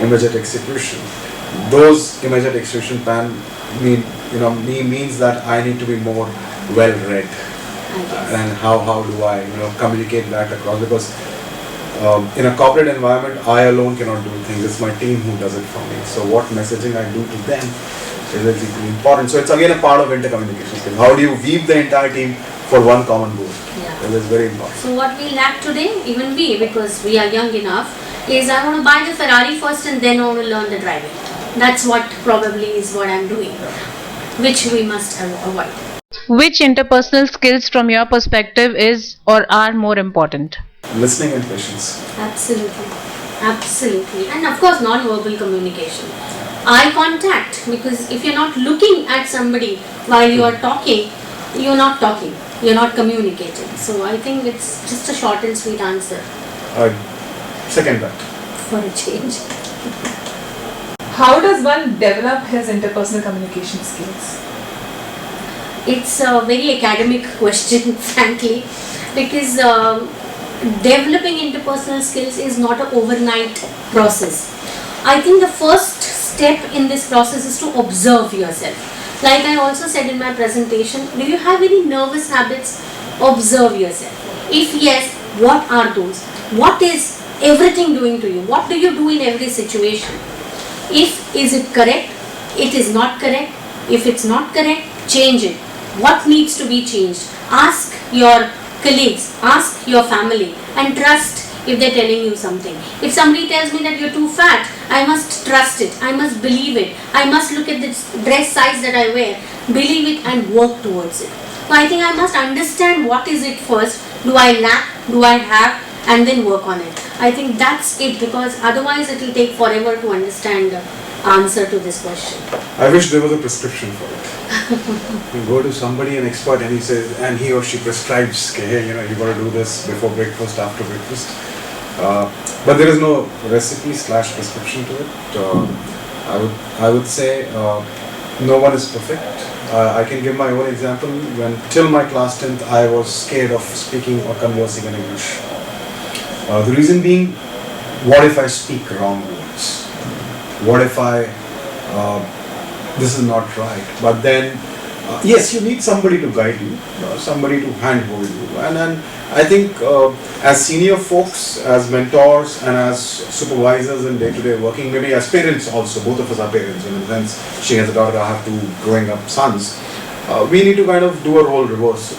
immediate execution. Those immediate execution plan means that I need to be more well read, and how do I communicate that across, because in a corporate environment, I alone cannot do things. It's my team who does it for me. So what messaging I do to them is equally important. So it's again a part of intercommunication skills. How do you weave the entire team for one common goal? Yeah. That is very important. So what we lack today, even we, because we are young enough, is I want to buy the Ferrari first and then I want to learn the driving. That's what probably is what I'm doing, which we must avoid. Which interpersonal skills from your perspective is or are more important? Listening and patience. Absolutely. And of course non-verbal communication. Eye contact, because if you're not looking at somebody while you are talking, you're not talking, you're not communicating. So I think it's just a short and sweet answer. Second that. For a change. How does one develop his interpersonal communication skills? It's a very academic question, frankly, because developing interpersonal skills is not an overnight process. I think the first step in this process is to observe yourself. Like I also said in my presentation, do you have any nervous habits? Observe yourself. If yes, what are those? What is everything doing to you? What do you do in every situation? Is it correct? It is not correct. If it's not correct, change it. What needs to be changed? Ask your colleagues, ask your family, and trust if they're telling you something. If somebody tells me that you're too fat, I must trust it, I must believe it, I must look at the dress size that I wear, believe it and work towards it. So I think I must understand what is it first, do I lack, do I have, and then work on it. I think that's it, because otherwise it will take forever to understand the answer to this question. I wish there was a prescription for it. You go to somebody, an expert, and he says, and he or she prescribes, okay, hey, you got to do this before breakfast, after breakfast. But there is no recipe / prescription to it. I would say no one is perfect. I can give my own example. When till my class 10th, I was scared of speaking or conversing in English. The reason being, what if I speak wrong words? What if this is not right? But then, yes, you need somebody to guide you, somebody to handhold you. And then I think as senior folks, as mentors and as supervisors in day-to-day working, maybe as parents also, both of us are parents, in the sense she has a daughter, I have two growing up sons, we need to kind of do a role reversal.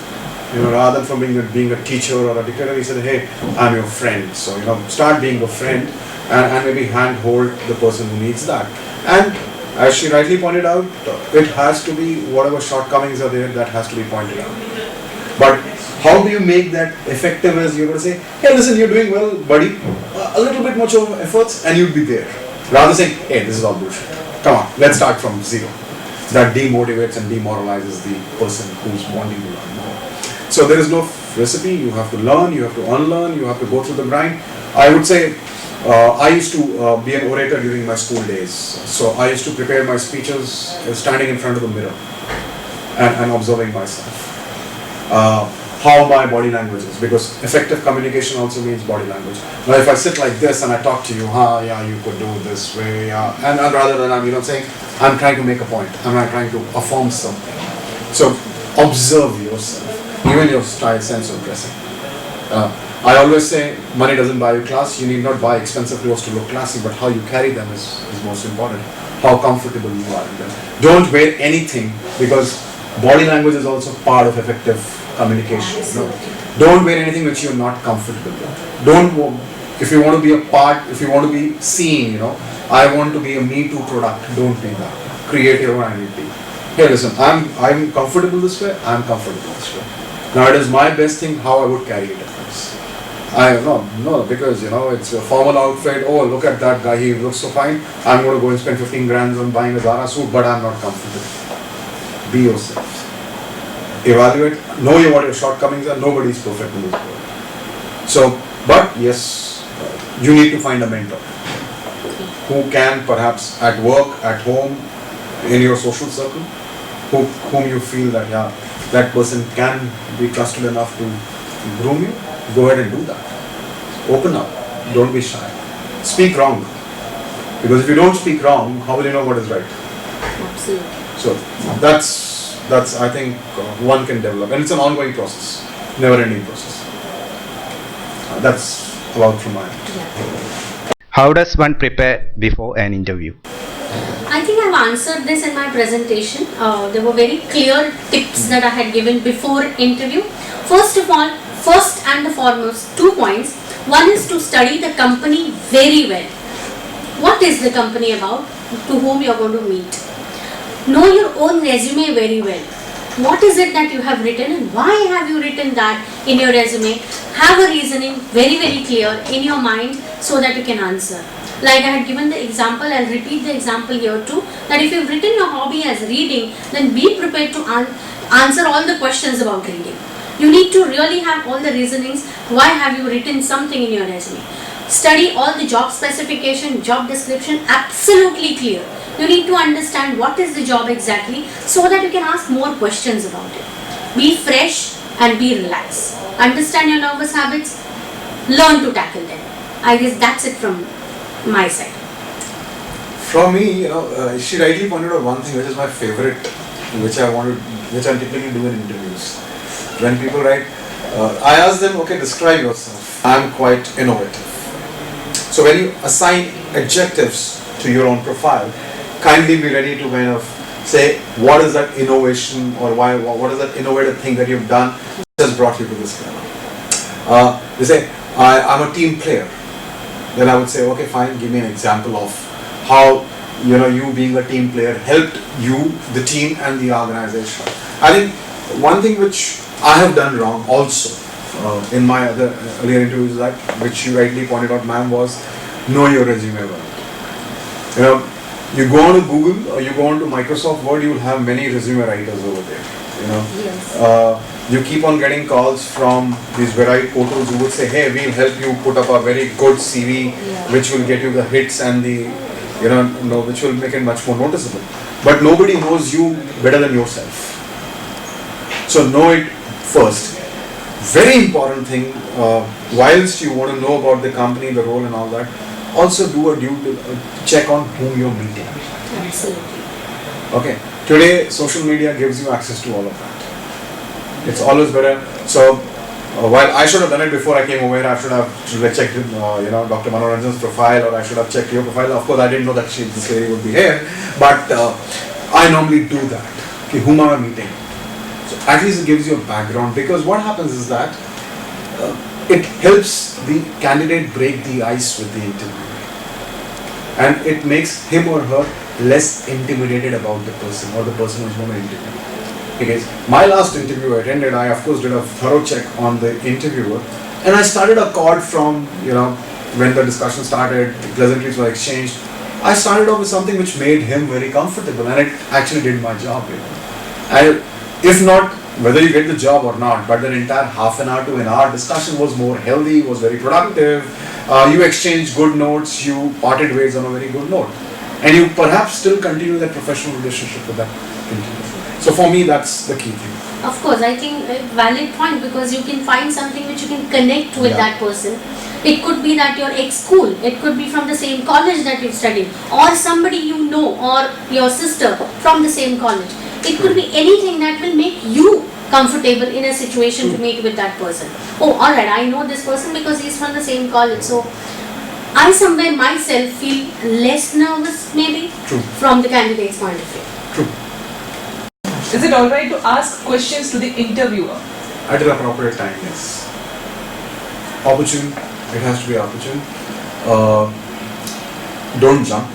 Rather than from being a teacher or a dictator, we said, hey, I'm your friend. So, start being a friend and maybe handhold the person who needs that. And as she rightly pointed out, it has to be whatever shortcomings are there, that has to be pointed out. But how do you make that effective? As you're going to say, hey, listen, you're doing well, buddy, a little bit much of efforts and you'll be there. Rather than saying, hey, this is all bullshit. Come on, let's start from zero. That demotivates and demoralizes the person who's wanting to learn more. So there is no recipe. You have to learn, you have to unlearn, you have to go through the grind. I would say I used to be an orator during my school days. So I used to prepare my speeches standing in front of the mirror and observing myself. How my body language is, because effective communication also means body language. Now if I sit like this and I talk to you, yeah, you could do this way, yeah, and rather than I'm saying, I'm trying to make a point, I'm trying to affirm something. So observe yourself, even your style, sense of dressing. I always say, money doesn't buy you class. You need not buy expensive clothes to look classy, but how you carry them is most important. How comfortable you are in them. Don't wear anything, because body language is also part of effective communication. Don't wear anything which you're not comfortable with. If you want to be a part, if you want to be seen, I want to be a Me Too product. Don't be that. Create your own identity. Hey, listen, I'm comfortable this way. I'm comfortable this way. Now it is my best thing how I would carry it across. No, because it's a formal outfit. Oh, look at that guy, he looks so fine. I'm going to go and spend 15 grand on buying a Zara suit, but I'm not comfortable. Be yourself. evaluate, know what your shortcomings are. Nobody is perfect in this world. So, but yes, you need to find a mentor who can perhaps at work, at home, in your social circle, whom you feel that that person can be trusted enough to groom you. Go ahead and do that. Open up. Don't be shy. Speak wrong. Because if you don't speak wrong, how will you know what is right? Absolutely. So that's I think one can develop, and it's an ongoing process, never-ending process. That's about from my end. Yeah. How does one prepare before an interview? I think I've answered this in my presentation. There were very clear tips that I had given before interview. First of all, first and the foremost, 2 points. One is to study the company very well. What is the company about? To whom you are going to meet? Know your own resume very well. What is it that you have written and why have you written that in your resume? Have a reasoning very, very clear in your mind so that you can answer. Like I had given the example, I'll repeat the example here too, that if you've written your hobby as reading, then be prepared to answer all the questions about reading. You need to really have all the reasonings, why have you written something in your resume. Study all the job specification, job description, absolutely clear. You need to understand what is the job exactly so that you can ask more questions about it. Be fresh and be relaxed. Understand your nervous habits, learn to tackle them. I guess that's it from my side. From me, she rightly pointed out one thing which is my favorite, which I typically do in interviews. When people write, I ask them, okay, describe yourself. I'm quite innovative. So when you assign adjectives to your own profile, kindly be ready to kind of say what is that innovation or what is that innovative thing that you've done that has brought you to this level. They say, I'm a team player. Then I would say, okay, fine, give me an example of how you being a team player helped you, the team and the organization. I think one thing which I have done wrong also in my other earlier interviews, that which you rightly pointed out, ma'am, was know your resume well. You go on to Google or you go on to Microsoft Word, you will have many resume writers over there. Yes. You keep on getting calls from these variety portals who would say, hey, we'll help you put up a very good CV, which will get you the hits and the, which will make it much more noticeable. But nobody knows you better than yourself. So know it first. Very important thing, whilst you want to know about the company, the role and all that, also do a check on whom you're meeting. Absolutely. Okay. Today, social media gives you access to all of that. It's always better. So, while I should have done it before I came over here, I should have checked, Dr. Manoranjan's profile, or I should have checked your profile. Of course, I didn't know that this lady would be here, but I normally do that. Okay, whom am I meeting? So, at least it gives you a background, because what happens is that it helps the candidate break the ice with the interview, and it makes him or her less intimidated about the person or the person who's going to interview. Because my last interview I attended, I of course did a thorough check on the interviewer, and I started a call from, when the discussion started, pleasantries were exchanged. I started off with something which made him very comfortable, and it actually did my job. And if not, whether you get the job or not, but the entire half an hour to an hour discussion was more healthy, was very productive. You exchanged good notes, you parted ways on a very good note, and you perhaps still continue that professional relationship with that interviewer. So for me, that's the key thing. Of course, I think a valid point, because you can find something which you can connect with that person. It could be that your ex-school, it could be from the same college that you've studied, or somebody you know, or your sister from the same college. It could be anything that will make you comfortable in a situation to meet with that person. Oh, alright, I know this person because he's from the same college. So I somewhere myself feel less nervous maybe from the candidate's point of view. True. Is it alright to ask questions to the interviewer? At the appropriate time, yes. Opportune, it has to be opportune. Don't jump.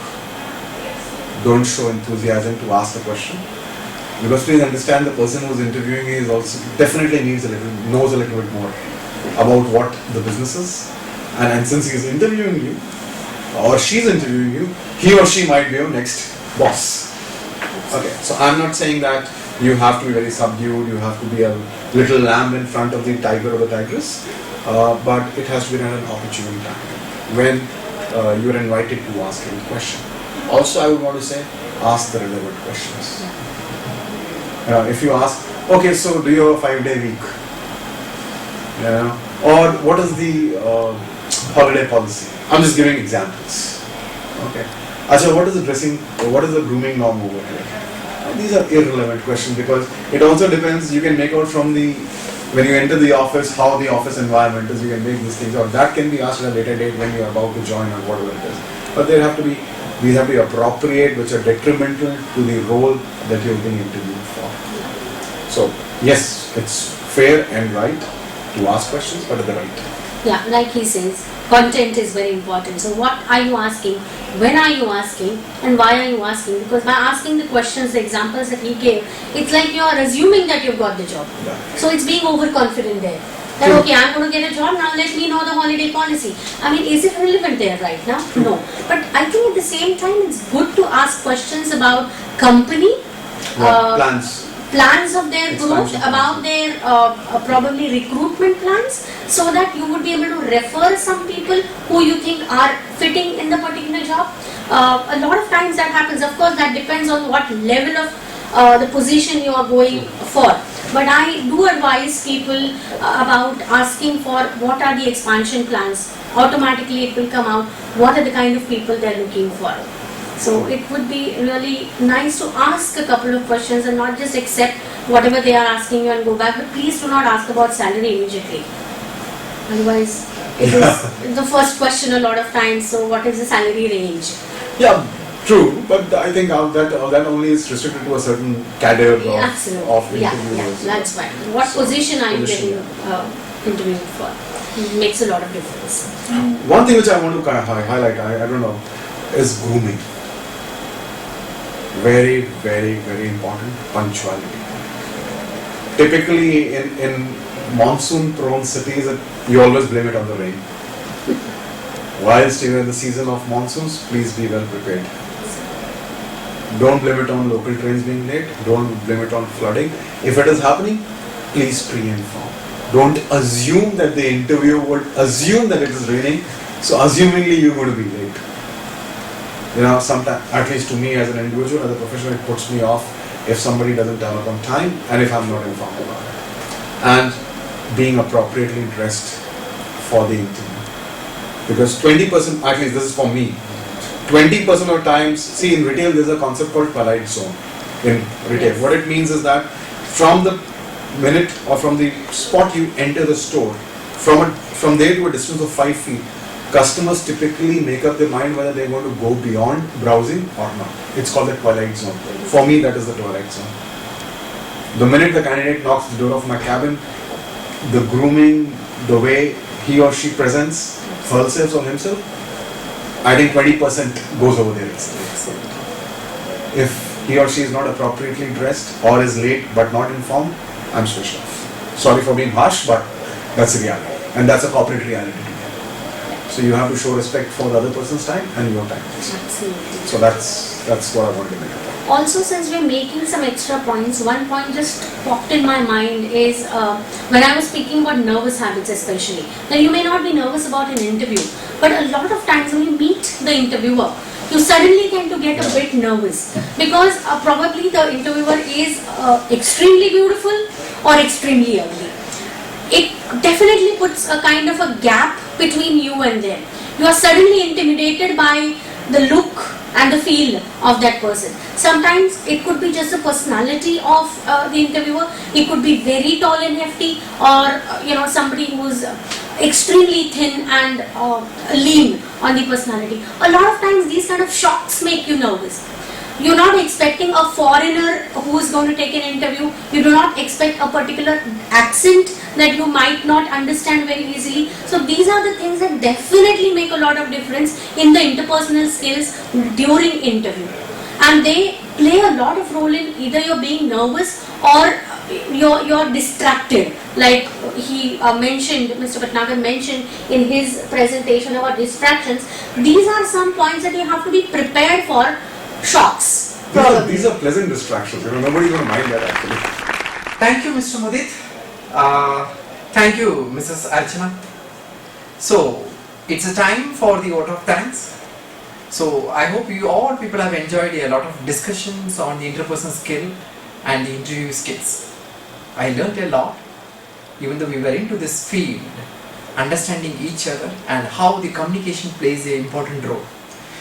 Don't show enthusiasm to ask the question. Because please understand, the person who's interviewing is also definitely knows a little bit more about what the business is. And since he's interviewing you, or she's interviewing you, he or she might be your next boss. Okay, so I'm not saying that You have to be very subdued, you have to be a little lamb in front of the tiger or the tigress, but it has to be done at an opportune time when you are invited to ask any question. Also, I would want to say, ask the relevant questions. If you ask, okay, so do you have a 5-day week? Or what is the holiday policy? I'm just giving examples. Okay. Acha, what is the grooming norm over here? These are irrelevant questions because it also depends, you can make out from when you enter the office, how the office environment is, you can make these things out. That can be asked at a later date when you are about to join or whatever it is. But these have to be appropriate, which are detrimental to the role that you're being interviewed for. So, yes, it's fair and right to ask questions, but at the right time. Yeah, like he says, content is very important. So what are you asking, when are you asking, and why are you asking? Because by asking the questions, the examples that he gave, it's like you are assuming that you've got the job. Yeah. So it's being overconfident there. That okay, I'm going to get a job, now let me know the holiday policy. I mean, is it relevant there right now? No. But I think at the same time, it's good to ask questions about company, plans of their growth, about their probably recruitment plans, so that you would be able to refer some people who you think are fitting in the particular job. A lot of times that happens. Of course, that depends on what level of the position you are going for. But I do advise people about asking for what are the expansion plans. Automatically it will come out what are the kind of people they are looking for. So it would be really nice to ask a couple of questions and not just accept whatever they are asking you and go back. But please do not ask about salary immediately. Otherwise, it is the first question a lot of times. So what is the salary range? Yeah, true. But I think that only is restricted to a certain cadre of interviewers. Yeah, that's fine. What position are you getting interviewed for? It makes a lot of difference. One thing which I want to kind of highlight, I don't know, is grooming. Very, very, very important. Punctuality. Typically in monsoon-prone cities, you always blame it on the rain. Whilst you're in the season of monsoons, please be well prepared. Don't blame it on local trains being late. Don't blame it on flooding. If it is happening, please pre-inform. Don't assume that the interviewer would assume that it is raining, so assumingly you're going to be late. Sometimes, at least to me as an individual, as a professional, it puts me off if somebody doesn't turn up on time and if I'm not informed about it. And being appropriately dressed for the interview. Because 20%, at least this is for me, 20% of times, see in retail there's a concept called polite zone in retail. What it means is that from the minute or from the spot you enter the store, from there to a distance of 5 feet, customers typically make up their mind whether they're going to go beyond browsing or not. It's called the twilight zone. For me, that is the twilight zone. The minute the candidate knocks the door of my cabin, the grooming, the way he or she presents herself or himself, I think 20% goes over there. If he or she is not appropriately dressed or is late but not informed, I'm switched off. Sorry for being harsh, but that's the reality. And that's a corporate reality. So you have to show respect for the other person's time and your time. Absolutely. So that's what I wanted to make. Also, since we're making some extra points, one point just popped in my mind is when I was speaking about nervous habits especially. Now you may not be nervous about an interview, but a lot of times when you meet the interviewer, you suddenly tend to get a bit nervous because probably the interviewer is extremely beautiful or extremely ugly. It definitely puts a kind of a gap between you and them. You are suddenly intimidated by the look and the feel of that person. Sometimes it could be just the personality of the interviewer. He could be very tall and hefty, or somebody who's extremely thin and lean on the personality. A lot of times these kind of shocks make you nervous. You're not expecting a foreigner who is going to take an interview. You do not expect a particular accent that you might not understand very easily. So these are the things that definitely make a lot of difference in the interpersonal skills during interview. And they play a lot of role in either you're being nervous or you're distracted. Like he mentioned, Mr. Patnagar mentioned in his presentation about distractions. These are some points that you have to be prepared for. Shocks. These are pleasant distractions. Nobody's going to mind that actually. Thank you, Mr. Mudit. Thank you, Mrs. Archana. So, it's a time for the vote of thanks. So, I hope you all people have enjoyed a lot of discussions on the interpersonal skill and the interview skills. I learned a lot, even though we were into this field, understanding each other and how the communication plays an important role.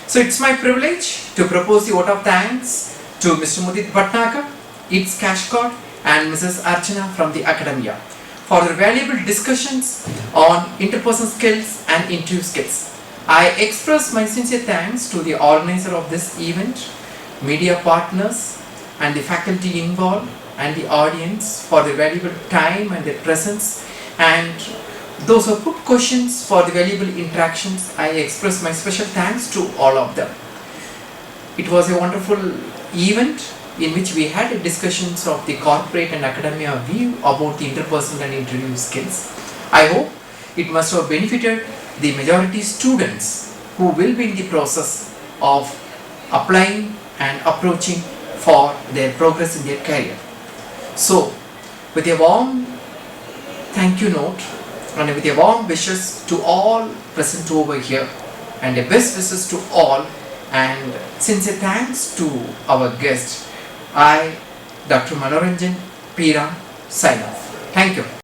So, it's my privilege to propose the vote of thanks to Mr. Mudit Bhatnagar, its Cashcott, and Mrs. Archana from the academia for their valuable discussions on interpersonal skills and interview skills. I express my sincere thanks to the organizer of this event, media partners, and the faculty involved, and the audience for their valuable time and their presence, and those who put questions for the valuable interactions. I express my special thanks to all of them. It was a wonderful event in which we had discussions of the corporate and academia view about the interpersonal and interview skills. I hope it must have benefited the majority students who will be in the process of applying and approaching for their progress in their career. So, with a warm thank you note and with a warm wishes to all present over here and a best wishes to all, and sincere thanks to our guest, I, Dr. Manoranjan Pira, sign off. Thank you.